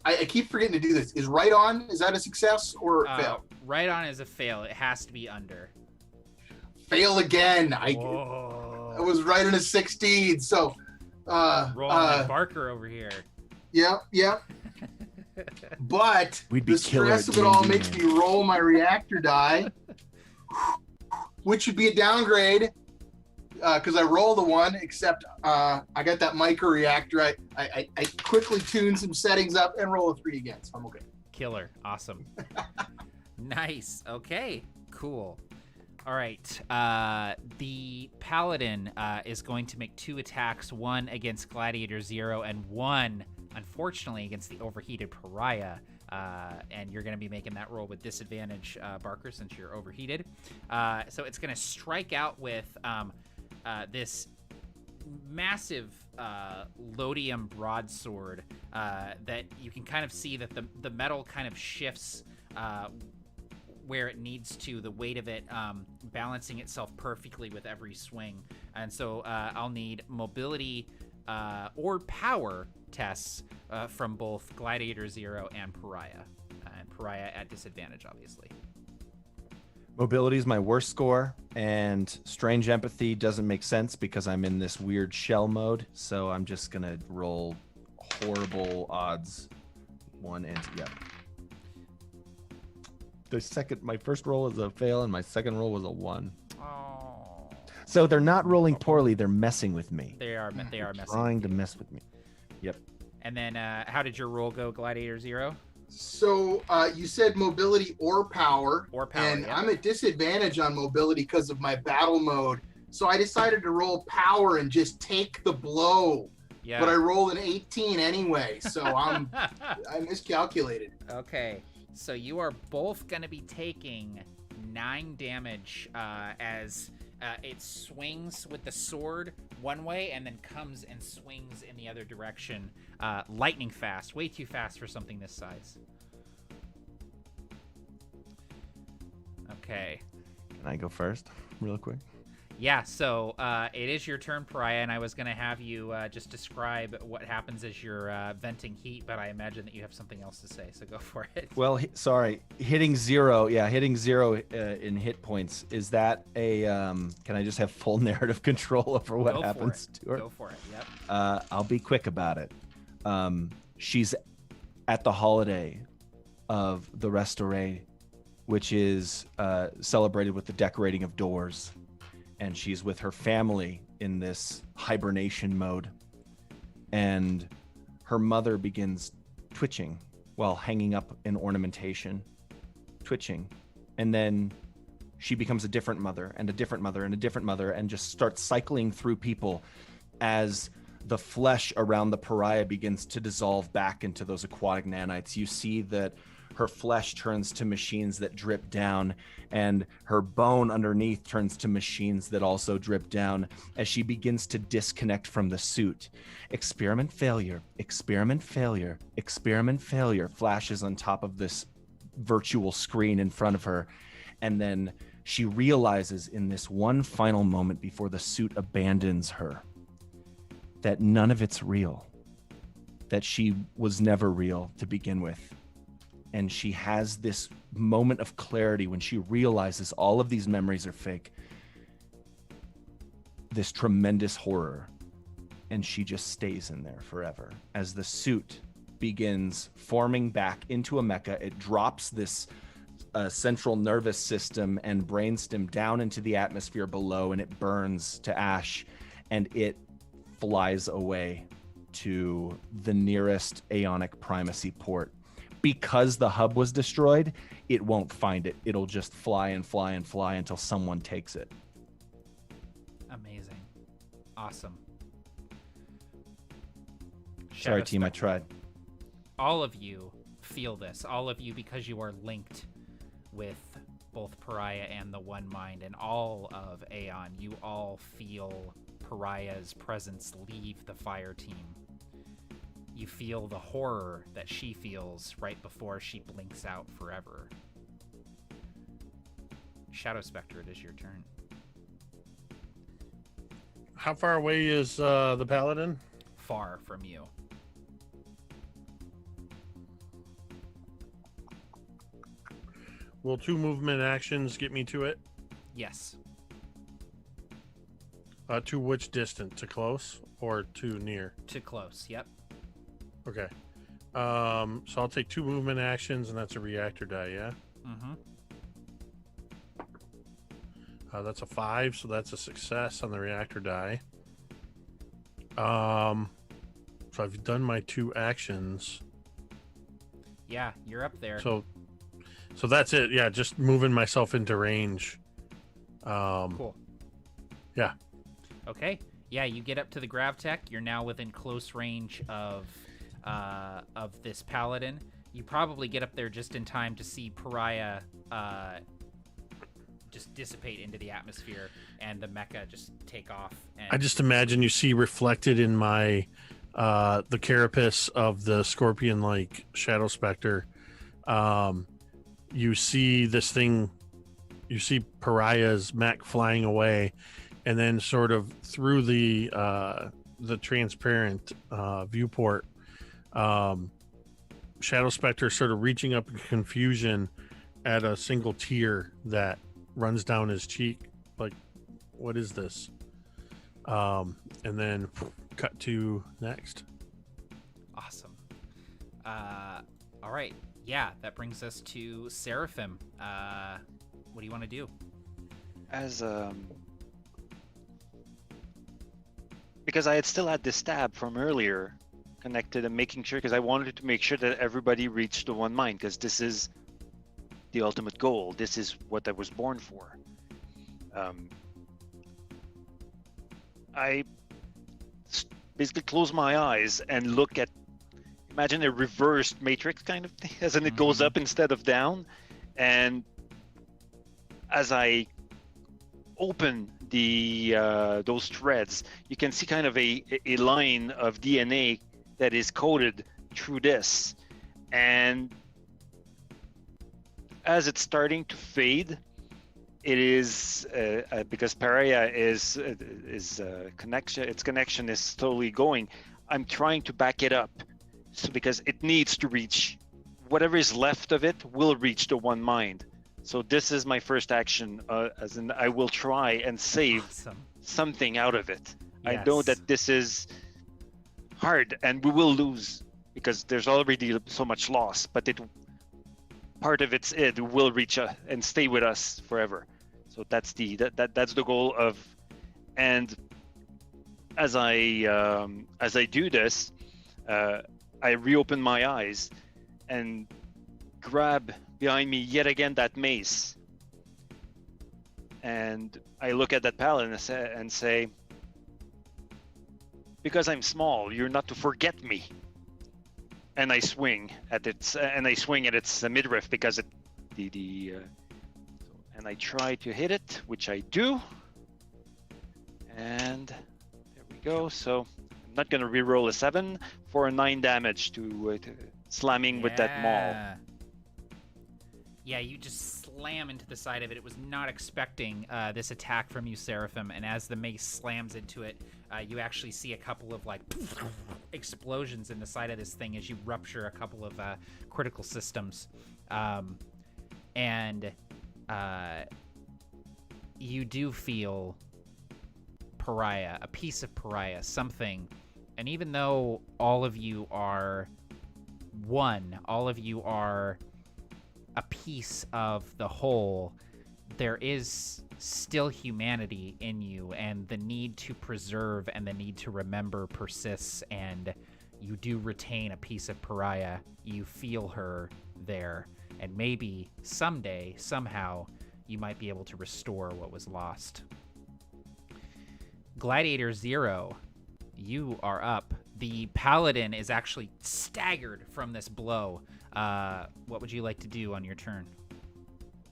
I keep forgetting to do this. Is right on? Is that a success or fail? Right on is a fail. It has to be under. Fail again. I was right on a 16. So rolling like Barker over here. Yep. But the stress of it all makes me roll my reactor die, which should be a downgrade because I rolled a 1, except I got that micro reactor. I quickly tune some settings up and roll a 3 again, so I'm okay. Killer. Awesome. Nice. Okay. Cool. All right. The Paladin is going to make 2 attacks, one against Gladiator Zero and one, unfortunately, against the overheated Pariah. And you're going to be making that roll with disadvantage, Barker, since you're overheated. So it's going to strike out with this massive Lodium broadsword that you can kind of see that the metal kind of shifts where it needs to, the weight of it balancing itself perfectly with every swing. And so I'll need mobility or power tests from both Gladiator Zero and Pariah. And Pariah at disadvantage, obviously. Mobility is my worst score, and Strange Empathy doesn't make sense because I'm in this weird shell mode. So I'm just going to roll horrible odds. 1 and yeah. My first roll was a fail, and my second roll was a 1. Oh. So they're not rolling poorly; they're messing with me. They are messing. Trying to mess with me. Yep. And then, how did your roll go, Gladiator Zero? So you said mobility or power. Or power, And yeah. I'm at disadvantage on mobility because of my battle mode. So I decided to roll power and just take the blow. Yeah. But I rolled an 18 anyway, so I miscalculated. Okay, so you are both going to be taking 9 damage as it swings with the sword one way and then comes and swings in the other direction. Lightning fast, way too fast for something this size. Okay. Can I go first, real quick? Yeah, so it is your turn, Pariah, and I was going to have you just describe what happens as you're venting heat, but I imagine that you have something else to say, so go for it. Well, sorry, hitting zero in hit points. Is that a, can I just have full narrative control over what happens to her? Go for it, yep. I'll be quick about it. She's at the holiday of the Restore, which is celebrated with the decorating of doors. And she's with her family in this hibernation mode. And her mother begins twitching while hanging up in ornamentation, twitching. And then she becomes a different mother and a different mother and a different mother and just starts cycling through people as the flesh around the pariah begins to dissolve back into those aquatic nanites. You see that her flesh turns to machines that drip down, and her bone underneath turns to machines that also drip down as she begins to disconnect from the suit. Experiment failure, experiment failure, experiment failure flashes on top of this virtual screen in front of her. And then she realizes in this one final moment before the suit abandons her that none of it's real, that she was never real to begin with. And she has this moment of clarity when she realizes all of these memories are fake. This tremendous horror. And she just stays in there forever. As the suit begins forming back into a mecha, it drops this central nervous system and brainstem down into the atmosphere below, and it burns to ash, and it flies away to the nearest Aeonic Primacy port. Because the hub was destroyed, it won't find it. It'll just fly and fly and fly until someone takes it. Amazing. Awesome. Sorry, team, I Spectre. tried. All of you feel this. All of you, because you are linked with both Pariah and the One Mind, and all of Aeon, you all feel Pariah's presence leave the fire team. You feel the horror that she feels right before she blinks out forever. Shadow Spectre, it is your turn. How far away is the paladin? Far from you. Will 2 movement actions get me to it? Yes. To which distance? To close or to near? To close, yep. Okay. So I'll take 2 movement actions, and that's a reactor die, yeah? Mm-hmm. That's a 5, so that's a success on the reactor die. So I've done my 2 actions. Yeah, you're up there. So that's it. Yeah, just moving myself into range. Cool. Yeah. Okay. Yeah, you get up to the Gravtech. You're now within close range of this paladin. You probably get up there just in time to see Pariah just dissipate into the atmosphere and the mecha just take off. And I just imagine you see reflected in my the carapace of the scorpion-like Shadow Spectre. You see this thing. You see Pariah's mech flying away, and then sort of through the transparent viewport, Shadow Spectre sort of reaching up in confusion at a single tear that runs down his cheek. Like, what is this? And then cut to next. Awesome. All right. Yeah, that brings us to Seraphim. What do you want to do? As because I had still had this stab from earlier, connected and making sure, because I wanted to make sure that everybody reached the one mind, because this is the ultimate goal. This is what I was born for. I basically close my eyes and look at, imagine a reversed matrix kind of thing, as in it goes up instead of down. And as I open the those threads, you can see kind of a line of DNA that is coded through this. And as it's starting to fade, it is because Pariah is connection. Its connection is slowly going. I'm trying to back it up, so because it needs to reach whatever is left of it will reach the one mind. So this is my first action, as in I will try and save something out of it. Yes. I know that this is hard and we will lose because there's already so much loss, but part of it will reach and stay with us forever. So that's that's the goal of. And as I do this, I reopen my eyes and grab behind me yet again that mace, and I look at that paladin and say, because I'm small, you're not to forget me. And I swing at its midriff, because and I try to hit it, which I do, and there we go. So I'm not gonna reroll a 7 for a 9 damage to slamming with that maul. Yeah, you just slam into the side of it. It was not expecting this attack from you, Seraphim, and as the mace slams into it, you actually see a couple of like explosions in the side of this thing as you rupture a couple of critical systems. And you do feel Pariah, a piece of Pariah, something. And even though all of you are one, all of you are a piece of the whole, there is still humanity in you, and the need to preserve and the need to remember persists, and you do retain a piece of Pariah. You feel her there, and maybe someday, somehow, you might be able to restore what was lost. Gladiator 0, you are up. The paladin is actually staggered from this blow. What would you like to do on your turn?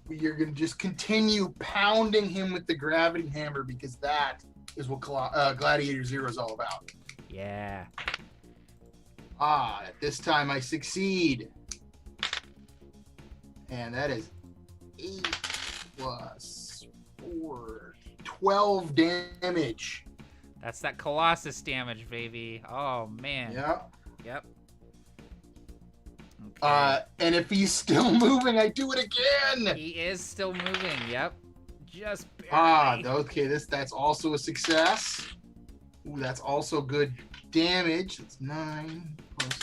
You're going to just continue pounding him with the gravity hammer, because that is what Gladiator 0 is all about. Yeah. This time I succeed. And that is 8 plus 4, 12 damage. That's that Colossus damage, baby. Oh, man. Yep. Okay. And if he's still moving, I do it again. He is still moving. Yep. Just barely. Okay. That's also a success. Ooh, that's also good damage. That's 9 plus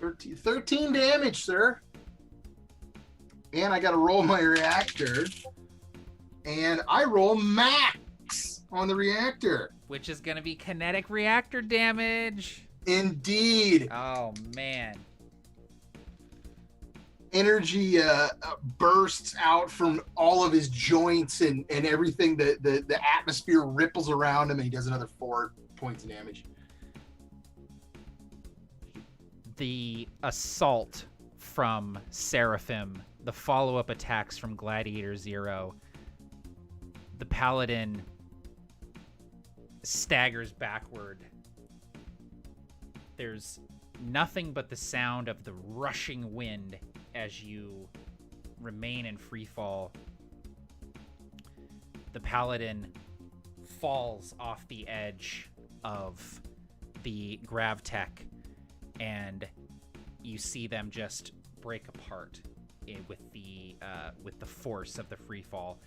13. 13 damage, sir. And I got to roll my reactor. And I roll max on the reactor, which is going to be kinetic reactor damage. Indeed. Oh, man. Energy bursts out from all of his joints and everything. The atmosphere ripples around him, and he does another 4 points of damage. The assault from Seraphim, the follow-up attacks from Gladiator 0, the paladin staggers backward. There's nothing but the sound of the rushing wind as you remain in free fall. The paladin falls off the edge of the Gravtech, and you see them just break apart with the force of the free fall.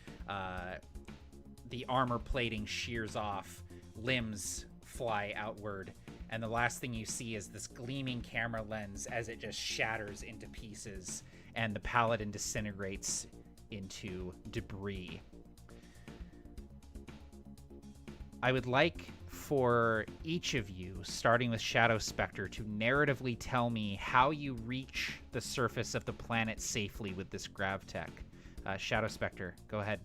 The armor plating shears off, limbs fly outward, and the last thing you see is this gleaming camera lens as it just shatters into pieces, and the paladin disintegrates into debris. I would like for each of you, starting with Shadow Spectre, to narratively tell me how you reach the surface of the planet safely with this gravtech. Shadow Spectre, go ahead.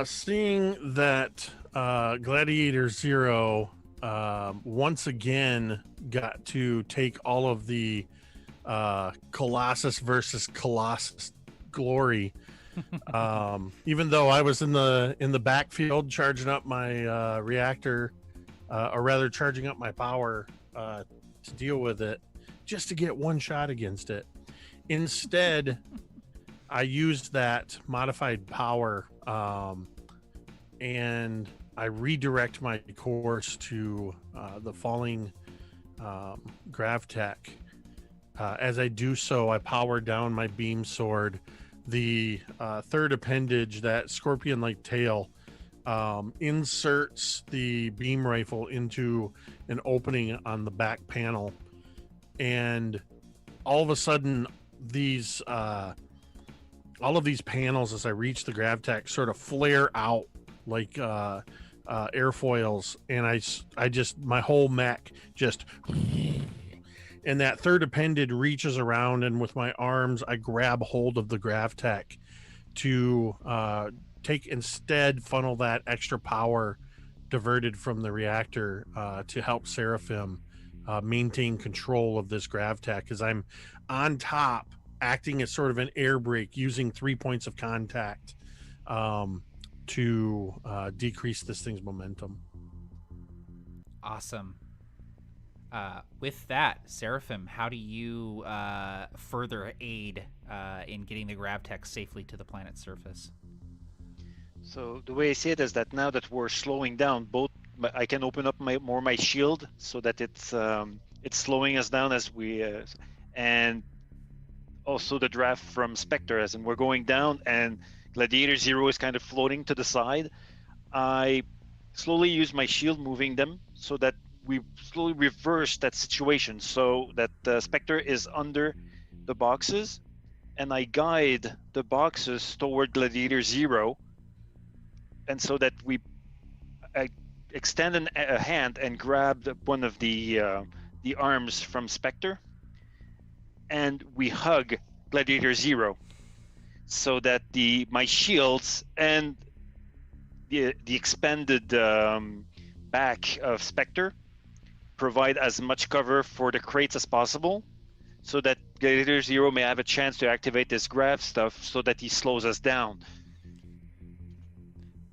Seeing that Gladiator Zero once again got to take all of the Colossus versus Colossus glory. Even though I was in the backfield charging up my reactor, or rather charging up my power to deal with it, just to get one shot against it. Instead, I used that modified power, and I redirect my course to the falling Gravtech. As I do so, I power down my beam sword. The third appendage, that scorpion-like tail, inserts the beam rifle into an opening on the back panel, and all of a sudden, all of these panels, as I reach the Gravtech, sort of flare out like airfoils, and I just my whole mech just. And that third appendage reaches around, and with my arms, I grab hold of the Gravtech to funnel that extra power diverted from the reactor to help Seraphim maintain control of this Gravtech, as I'm on top, acting as sort of an air brake, using 3 points of contact to decrease this thing's momentum. Awesome. With that, Seraphim, how do you further aid in getting the Gravtech safely to the planet's surface? So the way I see it is that now that we're slowing down, I can open up my shield so that it's slowing us down as we and also the draft from Spectre, as in we're going down and Gladiator Zero is kind of floating to the side. I slowly use my shield, moving them so that we slowly reverse that situation, so that the Spectre is under the boxes, and I guide the boxes toward Gladiator Zero, and so that I extend a hand and grab one of the arms from Spectre, and we hug Gladiator Zero, so that my shields and the expanded back of Spectre provide as much cover for the crates as possible, so that Gladiator Zero may have a chance to activate this grav stuff so that he slows us down.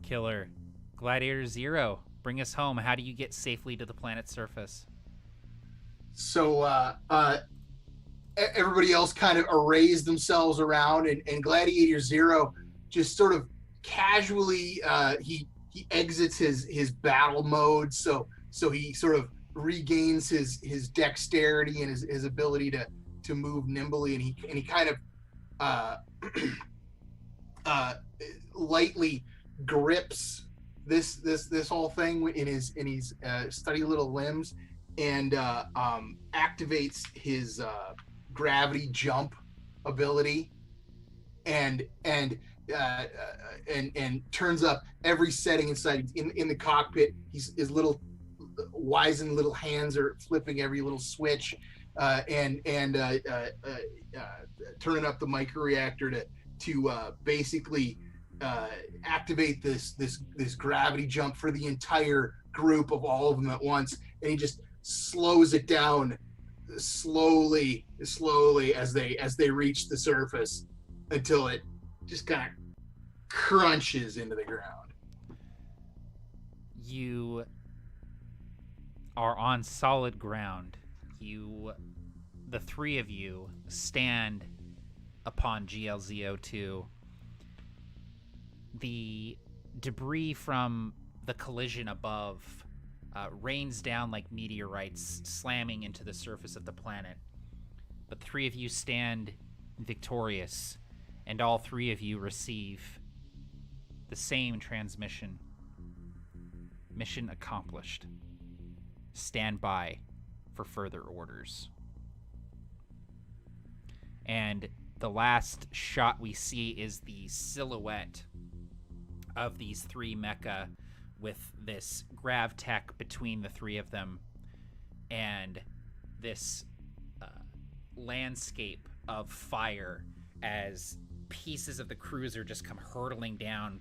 Killer. Gladiator Zero, bring us home. How do you get safely to the planet's surface? So everybody else kind of arrays themselves around, and Gladiator Zero just sort of casually he exits his battle mode, so he sort of regains his dexterity and his ability to move nimbly, and he kind of lightly grips this whole thing in his stubby little limbs, and activates his gravity jump ability, and turns up every setting inside in the cockpit. His little wizened little hands are flipping every little switch, and turning up the microreactor to basically activate this gravity jump for the entire group of all of them at once, and he just slows it down slowly as they reach the surface, until it just kind of crunches into the ground. You are on solid ground. The three of you, stand upon GLZ-02. The debris from the collision above rains down like meteorites, slamming into the surface of the planet. But the three of you stand victorious, and all three of you receive the same transmission. Mission accomplished. Stand by for further orders. And the last shot we see is the silhouette of these 3 mecha with this grav tech between the 3 of them, and this landscape of fire as pieces of the cruiser just come hurtling down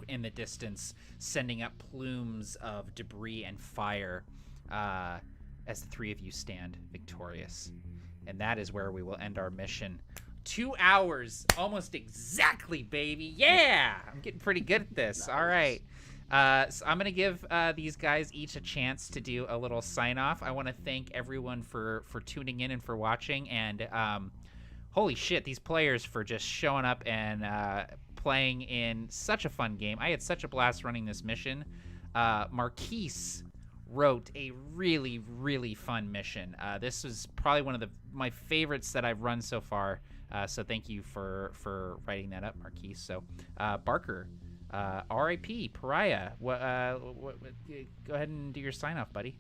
in the distance, sending up plumes of debris and fire as the 3 of you stand victorious. And that is where we will end our mission. 2 hours, almost exactly, baby. Yeah, I'm getting pretty good at this. Nice. All right. So I'm going to give these guys each a chance to do a little sign-off. I want to thank everyone for tuning in and for watching. And holy shit, these players for just showing up and playing in such a fun game. I had such a blast running this mission. Marquise wrote a really, really fun mission. This was probably one of my favorites that I've run so far. So thank you for writing that up, Marquise. So Barker, R.I.P. Pariah. Go ahead and do your sign off, buddy.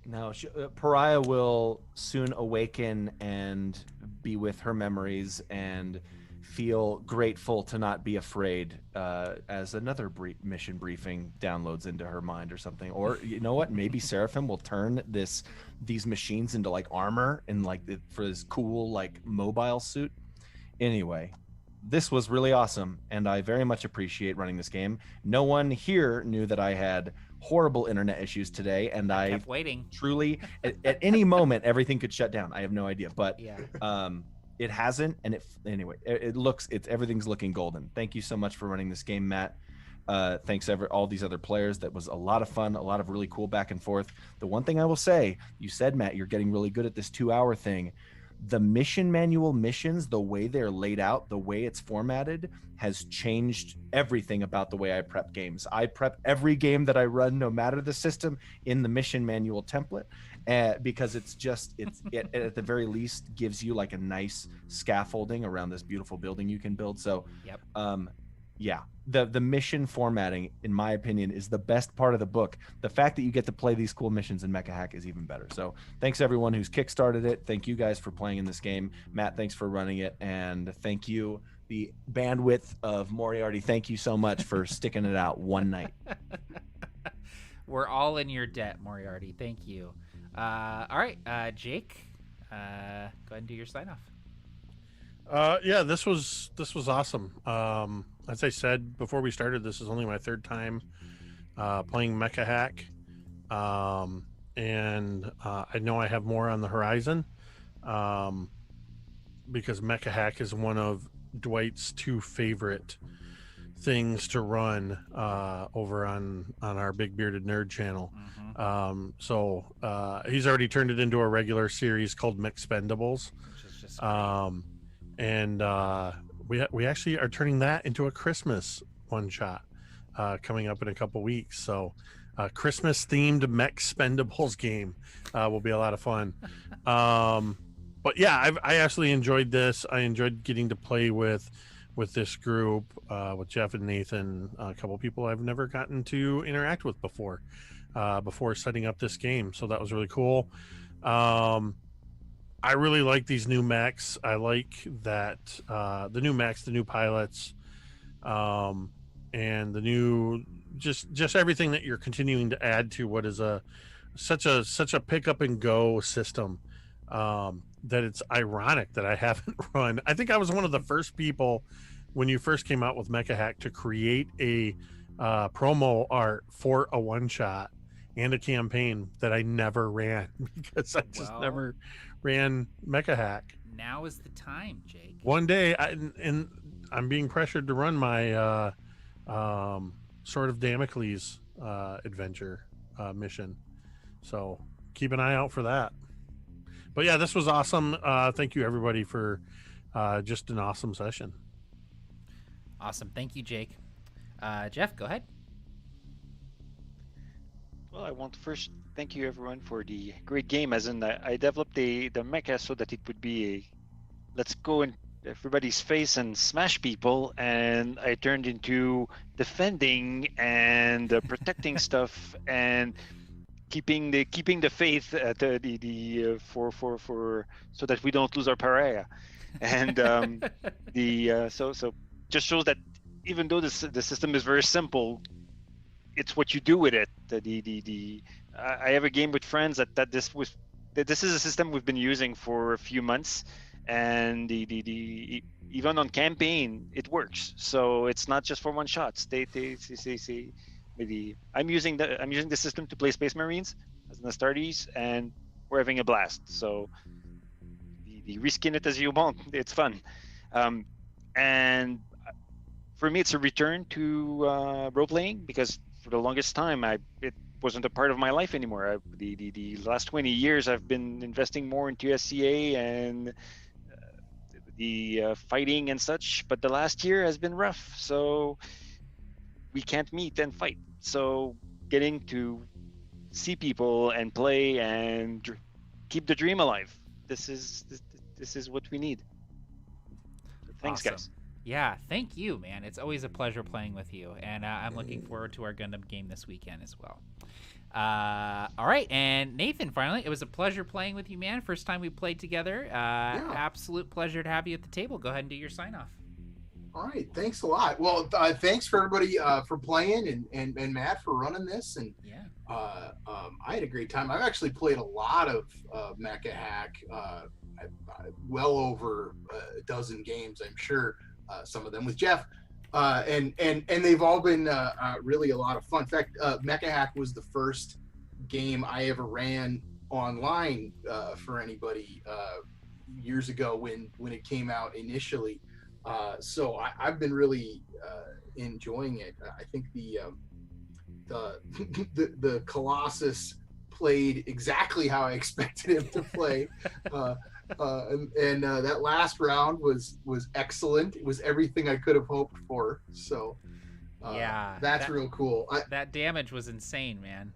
No, Pariah will soon awaken and be with her memories and feel grateful to not be afraid as another mission briefing downloads into her mind or something. Or you know what? Maybe Seraphim will turn these machines into like armor and like for this cool like mobile suit. Anyway, this was really awesome, and I very much appreciate running this game. No one here knew that I had horrible internet issues today, and I kept waiting. Truly, at any moment, everything could shut down. I have no idea, but yeah. It hasn't, and everything's looking golden. Thank you so much for running this game, Matt. Thanks all these other players. That was a lot of fun, a lot of really cool back and forth. The one thing I will say, you said, Matt, you're getting really good at this 2-hour thing. The mission manual missions, the way they're laid out, the way it's formatted, has changed everything about the way I prep games. I prep every game that I run, no matter the system, in the mission manual template, because it at the very least gives you like a nice scaffolding around this beautiful building you can build. So, yep. Yeah, the mission formatting, in my opinion, is the best part of the book. The fact that you get to play these cool missions in Mecha Hack is even better. So thanks everyone who's kickstarted it. Thank you guys for playing in this game. Matt, thanks for running it. And thank you, the bandwidth of Moriarty. Thank you so much for sticking it out one night. We're all in your debt, Moriarty. Thank you. All right, Jake, go ahead and do your sign off. Yeah, this was awesome. As I said before we started, this is only my 3rd time playing Mecha Hack, and I know I have more on the horizon because Mecha Hack is one of Dwight's 2 favorite things to run over on our Big Bearded Nerd channel. Mm-hmm. So he's already turned it into a regular series called Mexpendables. Which is just great. And we actually are turning that into a Christmas one-shot coming up in a couple weeks. So Christmas-themed Mexpendables game will be a lot of fun. But yeah, I actually enjoyed this. I enjoyed getting to play with this group, with Jeff and Nathan, a couple people I've never gotten to interact with before setting up this game. So that was really cool. I really like these new mechs. I like that the new mechs, the new pilots, and the new just everything that you're continuing to add to what is such a pick up and go system. That it's ironic that I haven't run. I think I was one of the first people when you first came out with Mecha Hack to create a promo art for a one shot and a campaign that I never ran because I just never ran Mecha Hack. Now is the time, Jake. One day, I'm being pressured to run my Sword of Damocles adventure mission. So keep an eye out for that. But yeah, this was awesome. Thank you everybody for just an awesome session. Awesome. Thank you, Jake. Jeff, go ahead. Well, I want to first thank you everyone for the great game. As in, I developed the mecha so that it would be a let's go in everybody's face and smash people, and I turned into defending and protecting stuff and keeping the faith at for so that we don't lose our pariah, and so just shows that even though the system is very simple, it's what you do with it. I have a game with friends that this is a system we've been using for a few months, and even on campaign it works. So it's not just for one shots. They maybe I'm using the system to play Space Marines as an Astartes, and we're having a blast. So the reskin it as you want. It's fun, and for me, it's a return to role playing, because for the longest time, it wasn't a part of my life anymore. The last 20 years, I've been investing more into SCA and the fighting and such. But the last year has been rough, so we can't meet and fight. So getting to see people and play and keep the dream alive. This is what we need. So thanks, Awesome. guys. Yeah, thank you, man. It's always a pleasure playing with you, and I'm looking forward to our Gundam game this weekend as well. All right, and Nathan, finally, it was a pleasure playing with you, man. First time we played together. Absolute pleasure to have you at the table. Go ahead and do your sign off. All right, thanks a lot. Well, thanks for everybody for playing, and Matt for running this, and Yeah. I had a great time. I've actually played a lot of Mecha Hack, well over a dozen games, I'm sure. Some of them with Jeff, and they've all been really a lot of fun. In fact, Mecha Hack was the first game I ever ran online for anybody years ago when it came out initially. So I've been really enjoying it. I think the Colossus played exactly how I expected him to play. And that last round was excellent. It was everything I could have hoped for. So that's real cool. That damage was insane, man.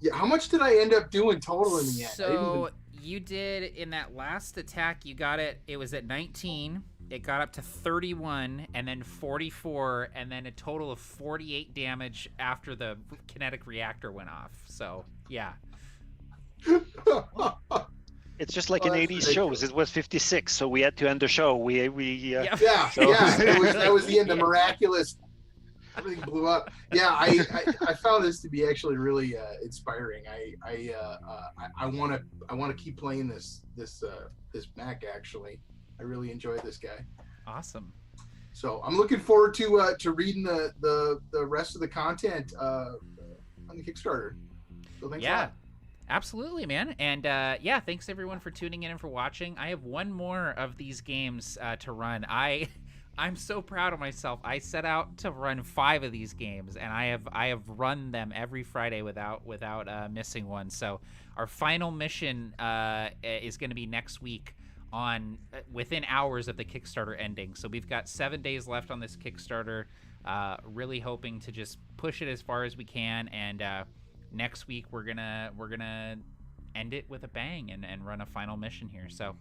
Yeah, how much did I end up doing total in the end? So you did, in that last attack, you got it was at 19. It got up to 31, and then 44, and then a total of 48 damage after the kinetic reactor went off. So yeah. It's just like in 80s shows. It was 56, so we had to end the show. Yeah, that was the end. The miraculous, everything blew up. Yeah, I found this to be actually really inspiring. I want to keep playing this Mac. Actually, I really enjoy this guy. Awesome. So I'm looking forward to reading the rest of the content on the Kickstarter. So thanks a lot. Absolutely, man. And thanks everyone for tuning in and for watching. I have one more of these games to run. I'm so proud of myself. I set out to run 5 of these games, and I have run them every Friday without missing one. So our final mission is going to be next week, on within hours of the Kickstarter ending. So we've got 7 days left on this Kickstarter. Really hoping to just push it as far as we can, and next week we're gonna end it with a bang and run a final mission here. So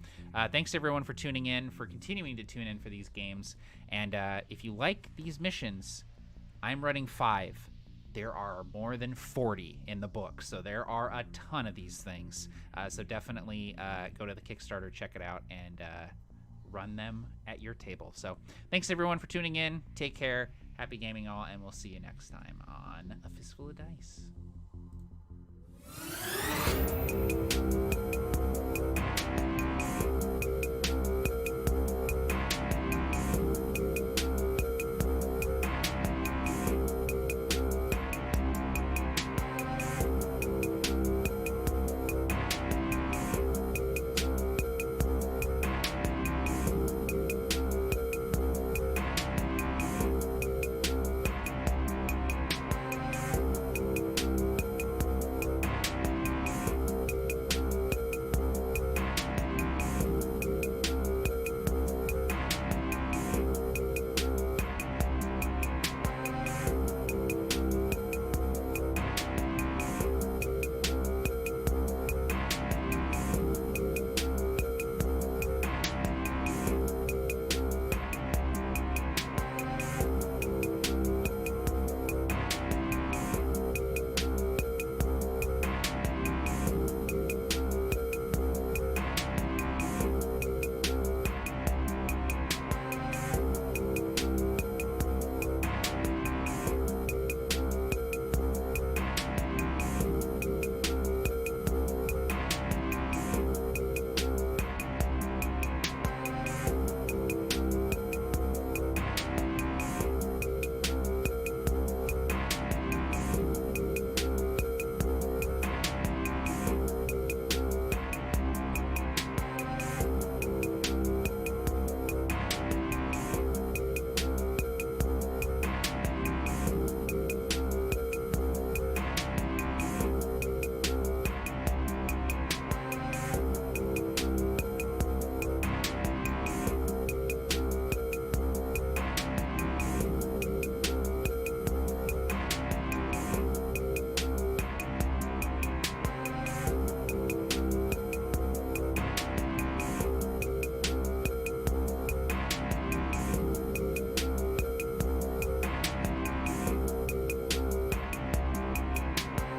thanks everyone for tuning in, for continuing to tune in for these games. And if you like these missions, I'm running 5. There are more than 40 in the book, so there are a ton of these things. So definitely go to the Kickstarter, check it out, and run them at your table. So thanks everyone for tuning in. Take care. Happy gaming all, and we'll see you next time on A Fistful of Dice.